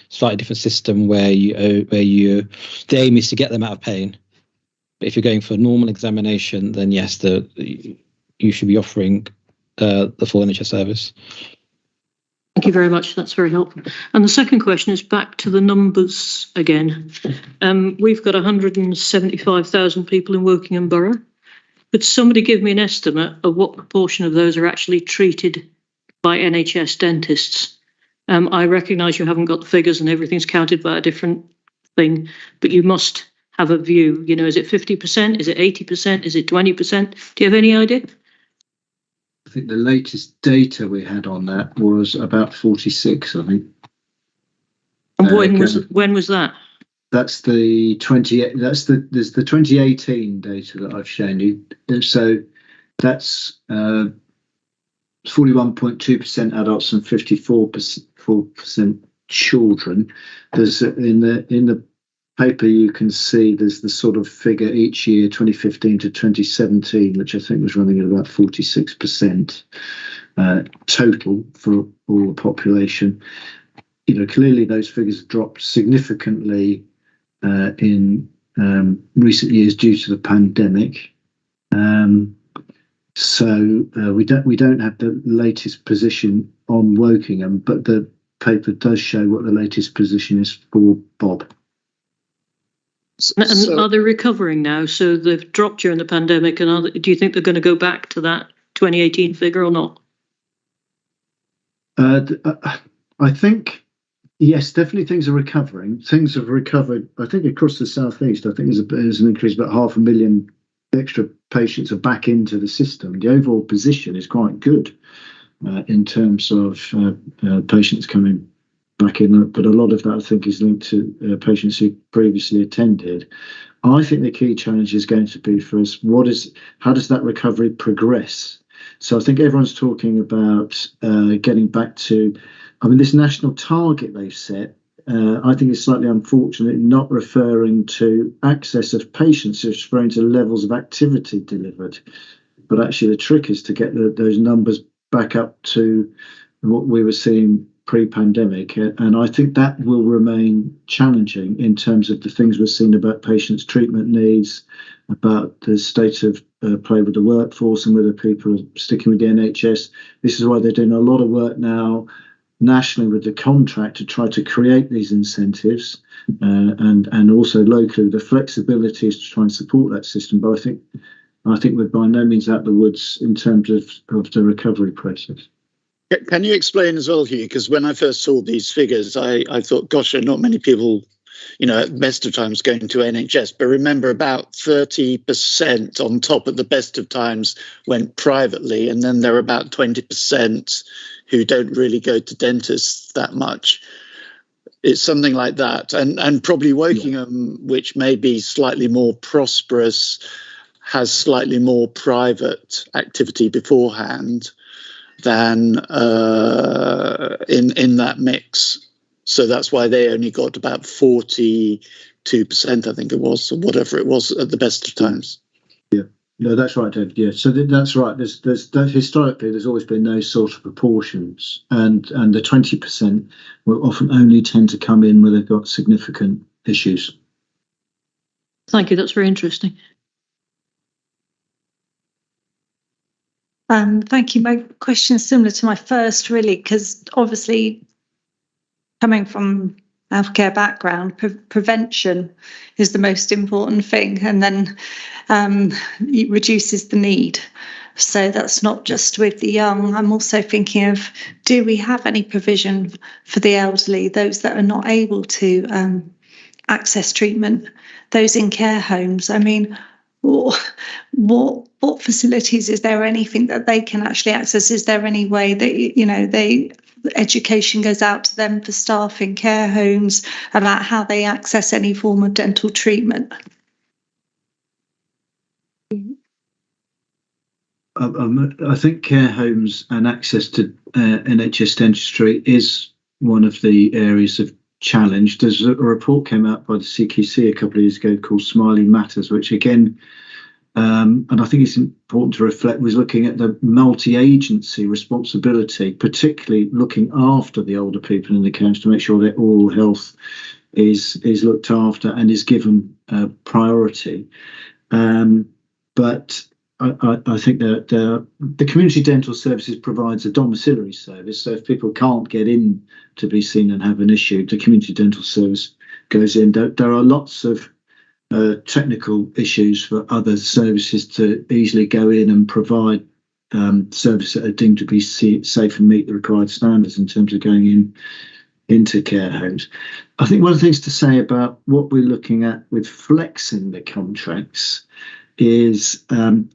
slightly different system where the aim is to get them out of pain. But if you're going for a normal examination, then yes, you should be offering the full NHS service. Thank you very much. That's very helpful. And the second question is back to the numbers again. We've got 175,000 people in Wokingham Borough. Could somebody give me an estimate of what proportion of those are actually treated by NHS dentists? I recognise you haven't got the figures and everything's counted by a different thing, but you must have a view. You know, is it 50%? Is it 80%? Is it 20%? Do you have any idea? I think the latest data we had on that was about 46, I think. And when was that? That's the 2018 data that I've shown you. So that's 41.2% adults and 54% children. There's in the paper you can see there's the sort of figure each year, 2015 to 2017, which I think was running at about 46% total for all the population. You know, clearly those figures dropped significantly in recent years due to the pandemic. So we don't have the latest position on Wokingham, but the paper does show what the latest position is for Bob. And are they recovering now? So they've dropped during the pandemic, and do you think they're going to go back to that 2018 figure or not? I think, yes, definitely things are recovering. Things have recovered, I think, across the southeast. I think there's an increase, about 500,000 extra patients are back into the system. The overall position is quite good in terms of patients coming back in, but a lot of that I think is linked to patients who previously attended. I think the key challenge is going to be for us, how does that recovery progress? So I think everyone's talking about getting back to, this national target they've set, I think it's slightly unfortunate not referring to access of patients, it's referring to levels of activity delivered. But actually the trick is to get those numbers back up to what we were seeing pre-pandemic, and I think that will remain challenging in terms of the things we're seeing about patients' treatment needs, about the state of play with the workforce and whether people are sticking with the NHS. This is why they're doing a lot of work now nationally with the contract to try to create these incentives, and also locally the flexibility is to try and support that system. But I think we're by no means out of the woods in terms of the recovery process. Can you explain as well, Hugh? Because when I first saw these figures, I thought, gosh, there are not many people, at best of times going to NHS. But remember, about 30% on top at the best of times went privately. And then there are about 20% who don't really go to dentists that much. It's something like that. And probably Wokingham, which may be slightly more prosperous, has slightly more private activity beforehand than in that mix. So that's why they only got about 42%, I think it was, or whatever it was at the best of times. Yeah, no, that's right, David. Yeah, so that's right. There's historically there's always been those sort of proportions, and the 20% will often only tend to come in where they've got significant issues. Thank you. That's very interesting. Thank you. My question is similar to my first, really, because obviously coming from healthcare background, prevention is the most important thing, and then it reduces the need. So that's not just with the young. I'm also thinking of, do we have any provision for the elderly, those that are not able to access treatment, those in care homes? I mean, what facilities, is there anything that they can actually access? Is there any way that education goes out to them, for staff in care homes, about how they access any form of dental treatment? I think care homes and access to NHS dentistry is one of the areas of challenge. There's a report came out by the CQC a couple of years ago called Smiley Matters, which again, and I think it's important to reflect, was looking at the multi-agency responsibility, particularly looking after the older people in the care to make sure their oral health is looked after and is given priority. But I think that the community dental services provides a domiciliary service. So if people can't get in to be seen and have an issue, the community dental service goes in. There are lots of technical issues for other services to easily go in and provide services that are deemed to be safe and meet the required standards in terms of going into care homes. I think one of the things to say about what we're looking at with flexing the contracts is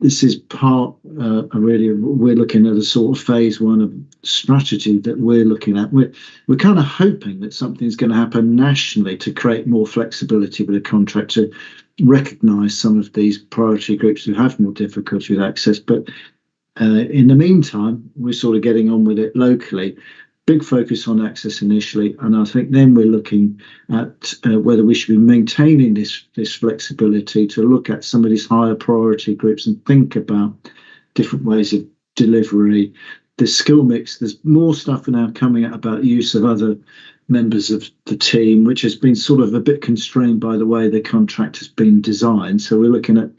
this is part really we're looking at a sort of phase one of strategy that we're looking at. We're kind of hoping that something's going to happen nationally to create more flexibility with a contract, to recognise some of these priority groups who have more difficulty with access. But in the meantime, we're sort of getting on with it locally. Big focus on access initially, and I think then we're looking at whether we should be maintaining this flexibility to look at some of these higher priority groups and think about different ways of delivery. The skill mix, there's more stuff now coming out about use of other members of the team, which has been sort of a bit constrained by the way the contract has been designed. So we're looking at,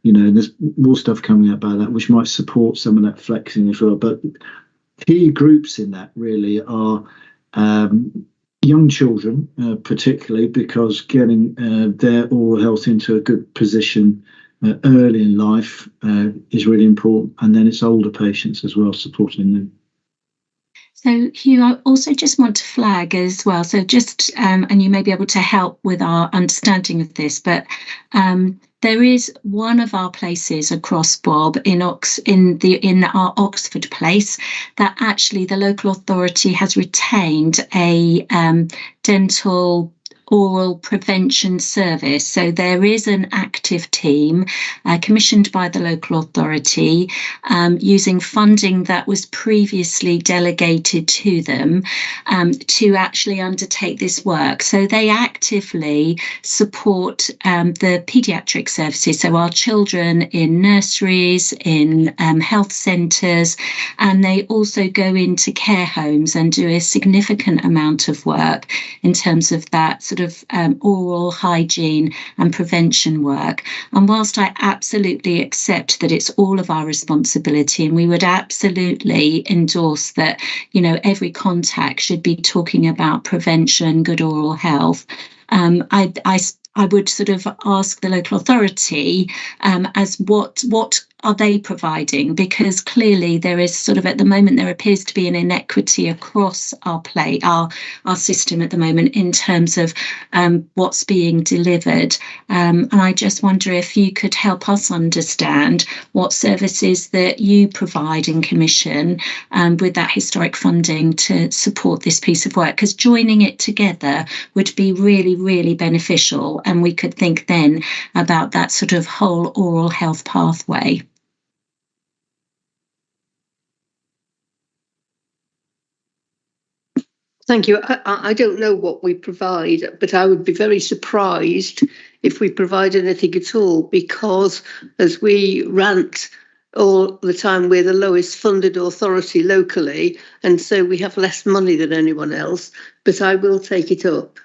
there's more stuff coming out about that, which might support some of that flexing as well. But key groups in that really are young children, particularly because getting their oral health into a good position early in life is really important. And then it's older patients as well, supporting them. So, Hugh, I also just want to flag as well, so just, and you may be able to help with our understanding of this, but there is one of our places across Bob in our Oxford place that actually the local authority has retained a dental oral prevention service. So there is an active team commissioned by the local authority using funding that was previously delegated to them to actually undertake this work. So they actively support the paediatric services, so our children in nurseries, in health centres, and they also go into care homes and do a significant amount of work in terms of that sort of oral hygiene and prevention work. And whilst I absolutely accept that it's all of our responsibility, and we would absolutely endorse that, every contact should be talking about prevention, good oral health, I would sort of ask the local authority as what are they providing? Because clearly there is sort of, at the moment, there appears to be an inequity across our system at the moment in terms of what's being delivered. And I just wonder if you could help us understand what services that you provide in commission with that historic funding to support this piece of work, because joining it together would be really, really beneficial, and we could think then about that sort of whole oral health pathway. Thank you. I don't know what we provide, but I would be very surprised if we provide anything at all, because as we rant all the time, we're the lowest funded authority locally, and so we have less money than anyone else, but I will take it up.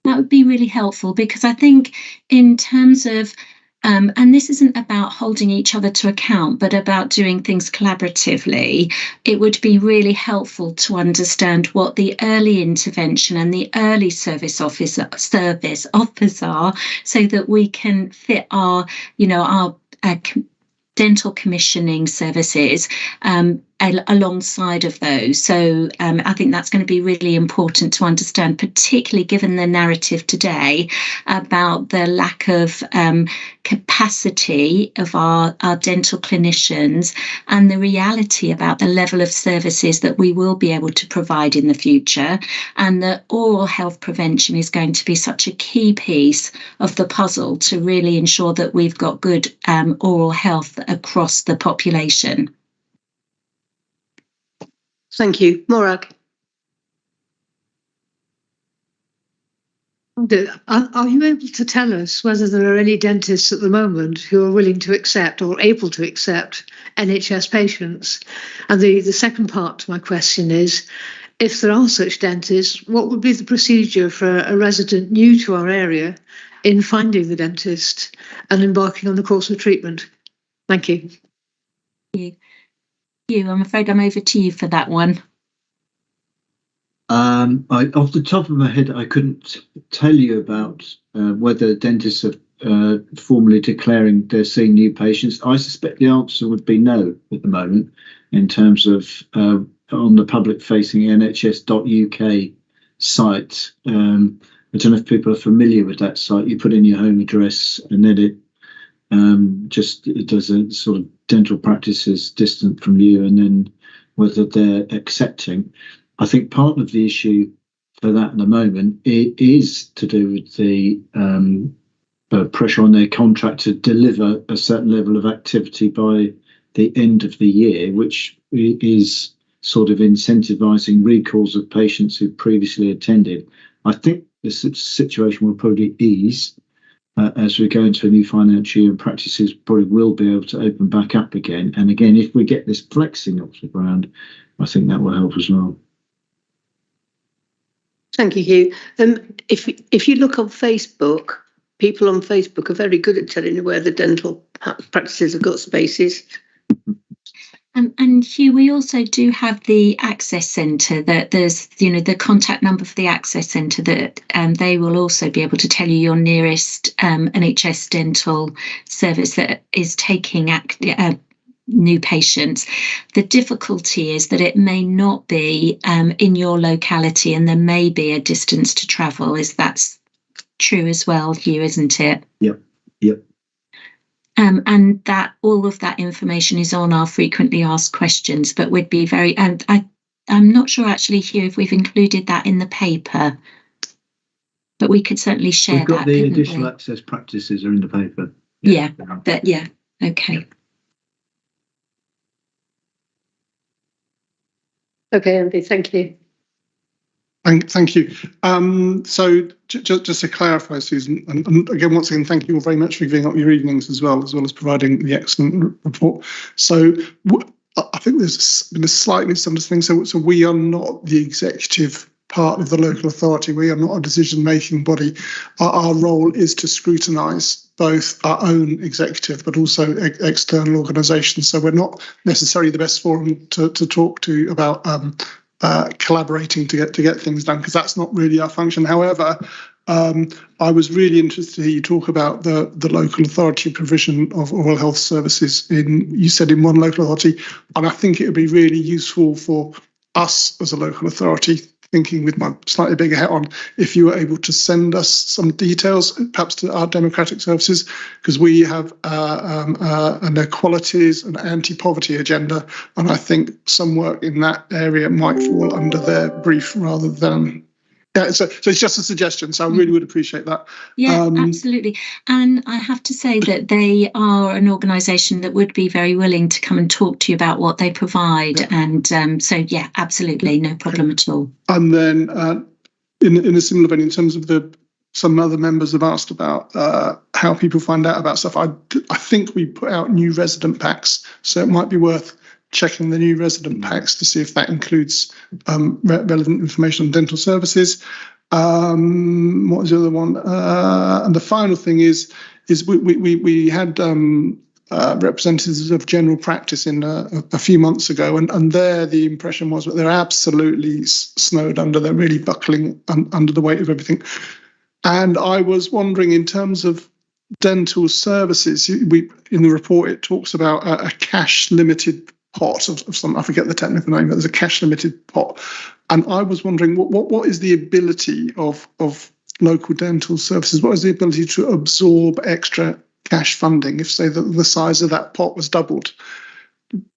That would be really helpful, because I think in terms of and this isn't about holding each other to account, but about doing things collaboratively. It would be really helpful to understand what the early intervention and the early service offers are, so that we can fit our dental commissioning services alongside of those. So I think that's going to be really important to understand, particularly given the narrative today about the lack of capacity of our dental clinicians, and the reality about the level of services that we will be able to provide in the future, and that oral health prevention is going to be such a key piece of the puzzle to really ensure that we've got good oral health across the population. Thank you. Morag. Are you able to tell us whether there are any dentists at the moment who are willing to accept or able to accept NHS patients? And the second part to my question is, if there are such dentists, what would be the procedure for a resident new to our area in finding the dentist and embarking on the course of treatment? Thank you. Thank you. I'm afraid I'm over to you for that one. Off the top of my head, I couldn't tell you about whether dentists are formally declaring they're seeing new patients. I suspect the answer would be no at the moment, in terms of on the public-facing nhs.uk site. I don't know if people are familiar with that site. You put in your home address, and then it does a sort of dental practices distant from you, and then whether they're accepting. I think part of the issue for that at the moment is to do with the pressure on their contract to deliver a certain level of activity by the end of the year, which is sort of incentivising recalls of patients who previously attended. I think the situation will probably ease as we go into a new financial year, and practices probably will be able to open back up again. And again, if we get this flexing off the ground, I think that will help as well. Thank you, Hugh. If you look on Facebook, people on Facebook are very good at telling you where the dental practices have got spaces. And Hugh, we also do have the Access Centre, that there's, the contact number for the Access Centre, that they will also be able to tell you your nearest NHS dental service that is taking new patients. The difficulty is that it may not be in your locality, and there may be a distance to travel. That's true as well, Hugh, isn't it? Yep. And that all of that information is on our frequently asked questions, but we'd be very, and I'm not sure actually, Hugh, if we've included that in the paper, but we could certainly share that. We've got the additional access practices are in the paper. Yeah, okay. Okay, Andy, thank you. Thank you. So just to clarify, Susan, and again, once again, thank you all very much for giving up your evenings as well as providing the excellent report. So I think there's been a slight misunderstanding. So we are not the executive part of the local authority. We are not a decision-making body. Our role is to scrutinise both our own executive but also external organisations. So we're not necessarily the best forum to talk to about collaborating to get things done, because that's not really our function. However, I was really interested to hear you talk about the local authority provision of oral health services you said in one local authority, and I think it would be really useful for us as a local authority, thinking with my slightly bigger hat on, if you were able to send us some details, perhaps to our democratic services, because we have an equalities and anti-poverty agenda, and I think some work in that area might fall under their brief rather than. Yeah, so it's just a suggestion, so I really would appreciate that. Yeah, absolutely. And I have to say that they are an organisation that would be very willing to come and talk to you about what they provide. Yeah. And so, yeah, absolutely, no problem at all. And then in a similar vein, in terms of some other members have asked about how people find out about stuff. I think we put out new resident packs, so it might be worth checking the new resident packs to see if that includes relevant information on dental services. What was the other one? And the final thing is we had representatives of general practice in a few months ago, and there the impression was that they're absolutely snowed under. They're really buckling under the weight of everything. And I was wondering, in terms of dental services, in the report it talks about a cash limited pot of some, I forget the technical name, but there's a cash limited pot. And I was wondering what is the ability of local dental services? What is the ability to absorb extra cash funding if, say, the size of that pot was doubled?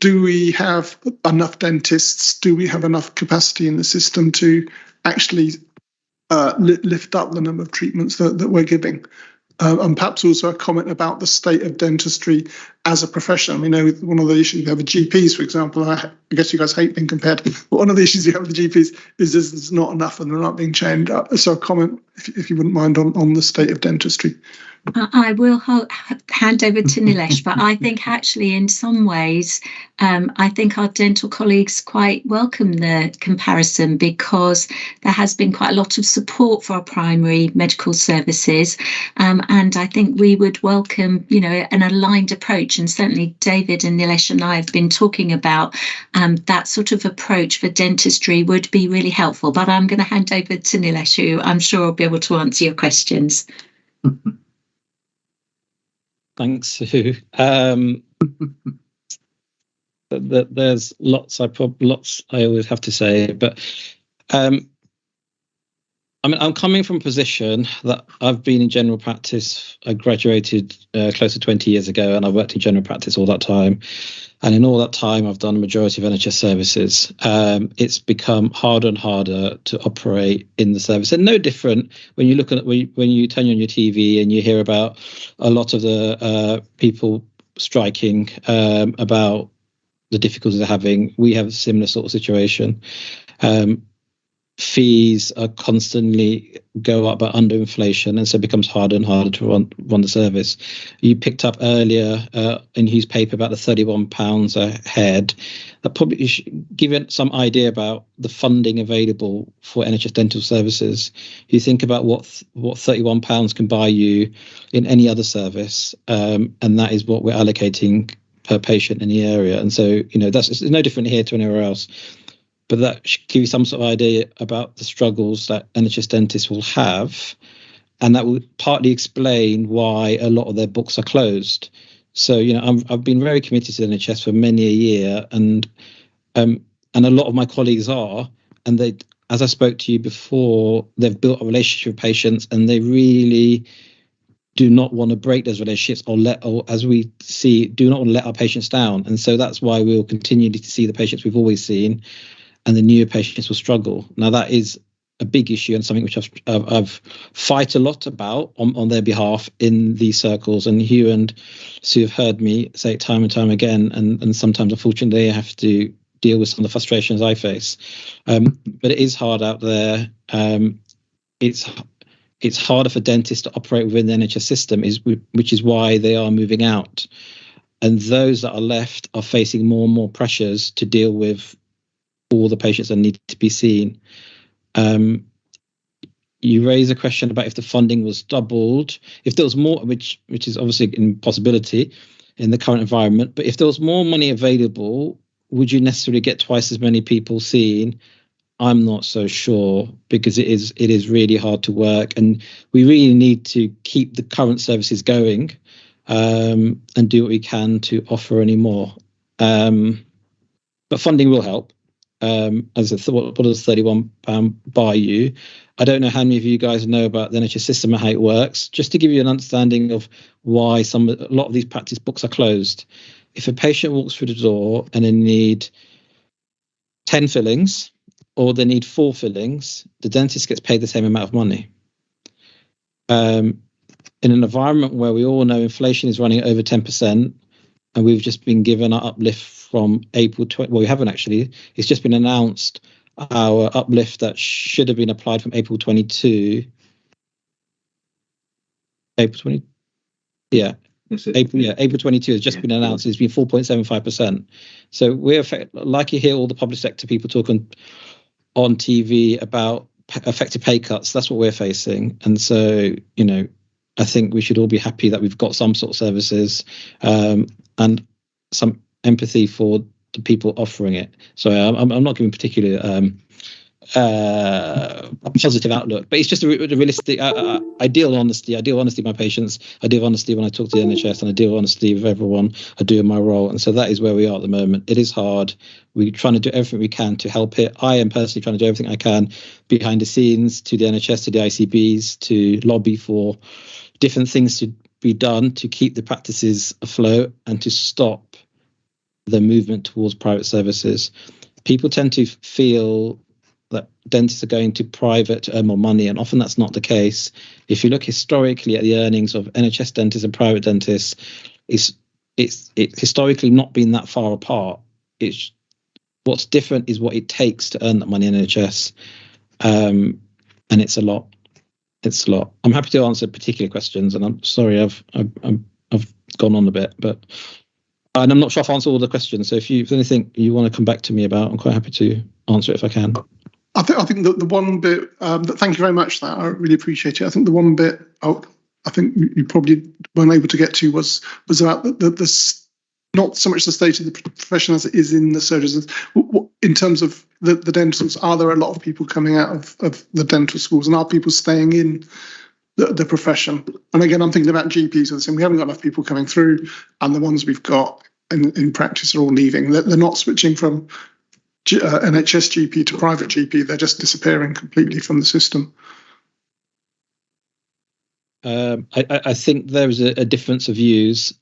Do we have enough dentists? Do we have enough capacity in the system to actually lift up the number of treatments that we're giving? And perhaps also a comment about the state of dentistry as a profession. We know one of the issues we have with GPs, for example, I guess you guys hate being compared, but one of the issues you have with the GPs is there's not enough and they're not being trained. So a comment, if you wouldn't mind, on the state of dentistry. I will hand over to Nilesh, but I think actually in some ways, I think our dental colleagues quite welcome the comparison, because there has been quite a lot of support for our primary medical services. And I think we would welcome, an aligned approach. And certainly David and Nilesh and I have been talking about that sort of approach for dentistry would be really helpful. But I'm going to hand over to Nilesh, who I'm sure will be able to answer your questions. Thanks, Sue. There's lots I always have to say, but I'm coming from a position that I've been in general practice. I graduated close to 20 years ago, and I've worked in general practice all that time. And in all that time, I've done a majority of NHS services. It's become harder and harder to operate in the service, and no different when you look at when you turn on your TV and you hear about a lot of the people striking about the difficulties they're having. We have a similar sort of situation. Fees are constantly go up under inflation, and so it becomes harder and harder to run the service. You picked up earlier in Hugh's paper about the £31 a head. That probably should give you some idea about the funding available for NHS dental services. You think about what £31 can buy you in any other service, and that is what we're allocating per patient in the area. And so, it's no different here to anywhere else. But that should give you some sort of idea about the struggles that NHS dentists will have, and that will partly explain why a lot of their books are closed. So, I've been very committed to the NHS for many a year, and a lot of my colleagues are, and they, as I spoke to you before, they've built a relationship with patients, and they really do not want to break those relationships or as we see, do not want to let our patients down. And so that's why we'll continue to see the patients we've always seen, and the newer patients will struggle. Now, that is a big issue and something which I've fight a lot about on their behalf in these circles. And Hugh and Sue have heard me say it time and time again, and sometimes, unfortunately, I have to deal with some of the frustrations I face. But it is hard out there. It's harder for dentists to operate within the NHS system, which is why they are moving out. And those that are left are facing more and more pressures to deal with all the patients that need to be seen. You raise a question about if the funding was doubled, if there was more, which is obviously an impossibility in the current environment, but if there was more money available, would you necessarily get twice as many people seen I'm not so sure, because it is really hard to work, and we really need to keep the current services going, and do what we can to offer any more. But funding will help. As I thought, what does £31 buy you? I don't know how many of you guys know about the NHS system and how it works. Just to give you an understanding of why a lot of these practice books are closed. If a patient walks through the door and they need 10 fillings, or they need 4 fillings, the dentist gets paid the same amount of money. In an environment where we all know inflation is running at over 10%, and we've just been given our uplift from April 20, well, we haven't actually, it's just been announced, our uplift that should have been applied from April 22. April 20, yeah. April 22 has just been announced. It's been 4.75%. So we're like you hear all the public sector people talking on TV about effective pay cuts. That's what we're facing. And so, you know, I think we should all be happy that we've got some sort of services, and some empathy for the people offering it. So I'm not giving particularly a positive outlook, but it's just a realistic, ideal honesty of my patients, ideal honesty when I talk to the NHS, and ideal honesty with everyone I do in my role. And so that is where we are at the moment. It is hard. We're trying to do everything we can to help it. I am personally trying to do everything I can behind the scenes, to the NHS, to the ICBs, to lobby for different things to be done to keep the practices afloat and to stop the movement towards private services. People tend to feel that dentists are going to private to earn more money, and often that's not the case. If you look historically at the earnings of NHS dentists and private dentists, it's historically not been that far apart. It's what's different is what it takes to earn that money in NHS, and it's a lot. It's a lot. I'm happy to answer particular questions, and I'm sorry I've gone on a bit, and I'm not sure if I answered all the questions. So if there's anything you want to come back to me about, I'm quite happy to answer it if I can. I think that the one bit, thank you very much for that. I really appreciate it. I think the one bit I think you probably weren't able to get to was about the not so much the state of the profession as it is in the surgeries. In terms of the dentals, are there a lot of people coming out of the dental schools, and are people staying in the profession? And again, I'm thinking about GPs, and we haven't got enough people coming through, and the ones we've got in practice are all leaving. They're not switching from NHS GP to private GP. They're just disappearing completely from the system. I think there is a difference of views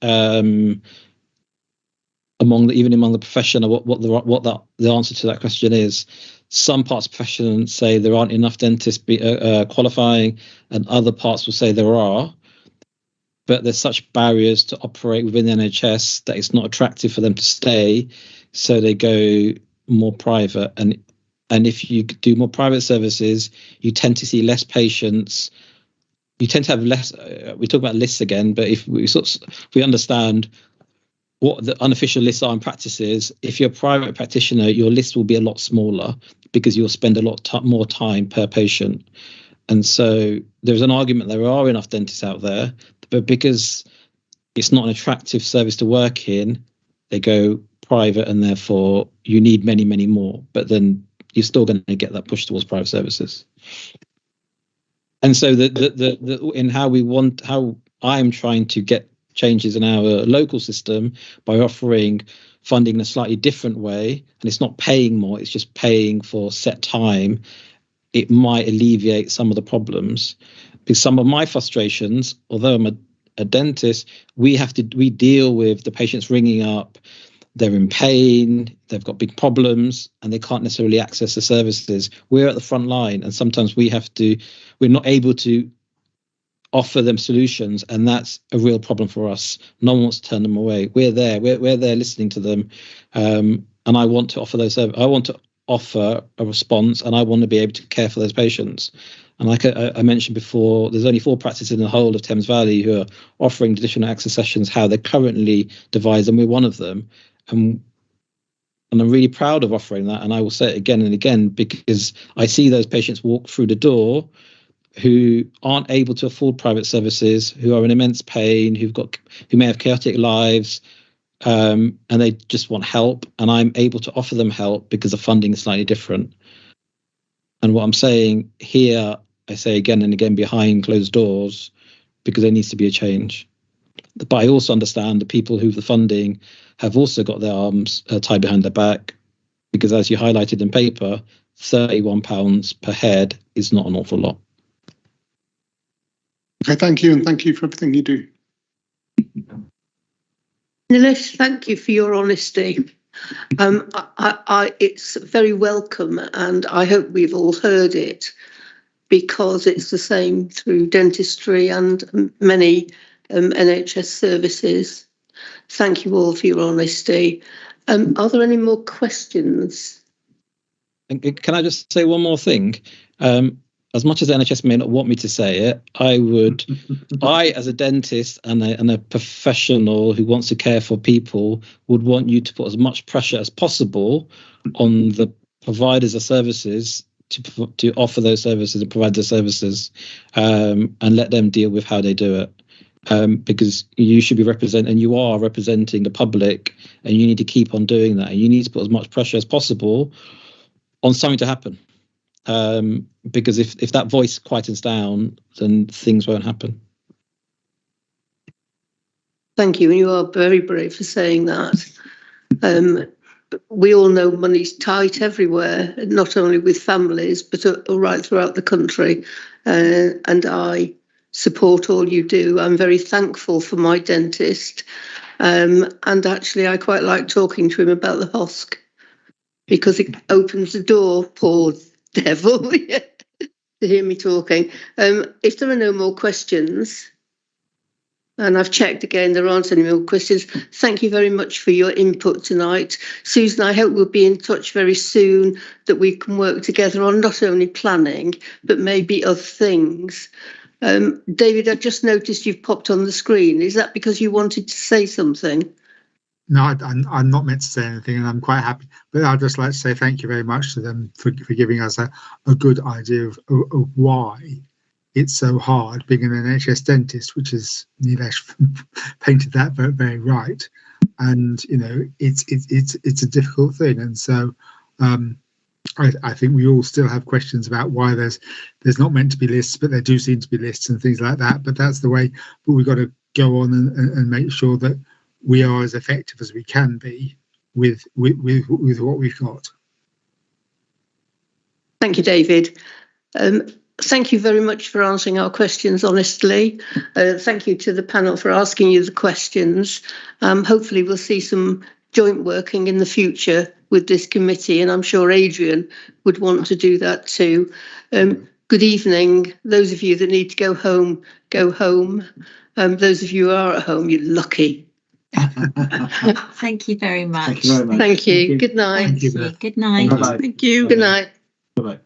among the profession of what the answer to that question is. Some parts of the profession say there aren't enough dentists qualifying, and other parts will say there are. But there's such barriers to operate within the NHS that it's not attractive for them to stay, so they go more private. And if you do more private services, you tend to see less patients. You tend to have less. We talk about lists again, but if we understand what the unofficial lists are in practices, if you're a private practitioner, your list will be a lot smaller because you'll spend a lot more time per patient. And so there's an argument there are enough dentists out there, but because it's not an attractive service to work in, they go private, and therefore you need many, many more. But then you're still going to get that push towards private services. And so in how I'm trying to get changes in our local system by offering funding in a slightly different way, and it's not paying more, it's just paying for set time, it might alleviate some of the problems. Because some of my frustrations, although I'm a dentist, we deal with the patients ringing up, they're in pain, they've got big problems, and they can't necessarily access the services. We're at the front line, and sometimes we're not able to offer them solutions, and that's a real problem for us. No one wants to turn them away. We're there listening to them, and I want to offer those. I want to offer a response, and I want to be able to care for those patients. And like I mentioned before, there's only 4 practices in the whole of Thames Valley who are offering additional access sessions how they're currently devised, and we're one of them. And I'm really proud of offering that, and I will say it again and again, because I see those patients walk through the door who aren't able to afford private services, who are in immense pain, who may have chaotic lives, and they just want help, and I'm able to offer them help because the funding is slightly different. And what I'm saying here, I say again and again behind closed doors, because there needs to be a change. But I also understand the people who the funding have also got their arms tied behind their back, because as you highlighted in paper, £31 per head is not an awful lot. Okay, thank you, and thank you for everything you do. Nilesh, thank you for your honesty. It's very welcome, and I hope we've all heard it, because it's the same through dentistry and many NHS services. Thank you all for your honesty. Are there any more questions? And can I just say one more thing? As much as the NHS may not want me to say it, I, as a dentist and a professional who wants to care for people, would want you to put as much pressure as possible on the providers of services to offer those services and provide the services, and let them deal with how they do it. Because you should be representing, and you are representing the public, and you need to keep on doing that. And you need to put as much pressure as possible on something to happen. Because if that voice quietens down, then things won't happen. Thank you, and you are very brave for saying that. We all know money's tight everywhere, not only with families, but right throughout the country. And I support all you do. I'm very thankful for my dentist. And actually, I quite like talking to him about the HOSC, because it opens the door, poor devil, to hear me talking. If there are no more questions, and I've checked again, there aren't any more questions. Thank you very much for your input tonight. Susan, I hope we'll be in touch very soon, that we can work together on not only planning, but maybe other things. David, I just noticed you've popped on the screen. Is that because you wanted to say something? No, I'm not meant to say anything, and I'm quite happy. But I'd just like to say thank you very much to them for giving us a good idea of why it's so hard being an NHS dentist, which is Nilesh painted that very, very right. And you know, it's a difficult thing, and so I think we all still have questions about why there's not meant to be lists, but there do seem to be lists and things like that. But that's the way. But we've got to go on and make sure that we are as effective as we can be with what we've got. Thank you, David. Thank you very much for answering our questions honestly. Thank you to the panel for asking you the questions. Hopefully we'll see some joint working in the future with this committee, and I'm sure Adrian would want to do that too. Good evening. Those of you that need to go home, go home. Those of you who are at home, you're lucky. Thank you very much. Thank you very much. Thank you. Good night. Thank you. Good night. Bye-bye. Thank you. Good night. Bye-bye.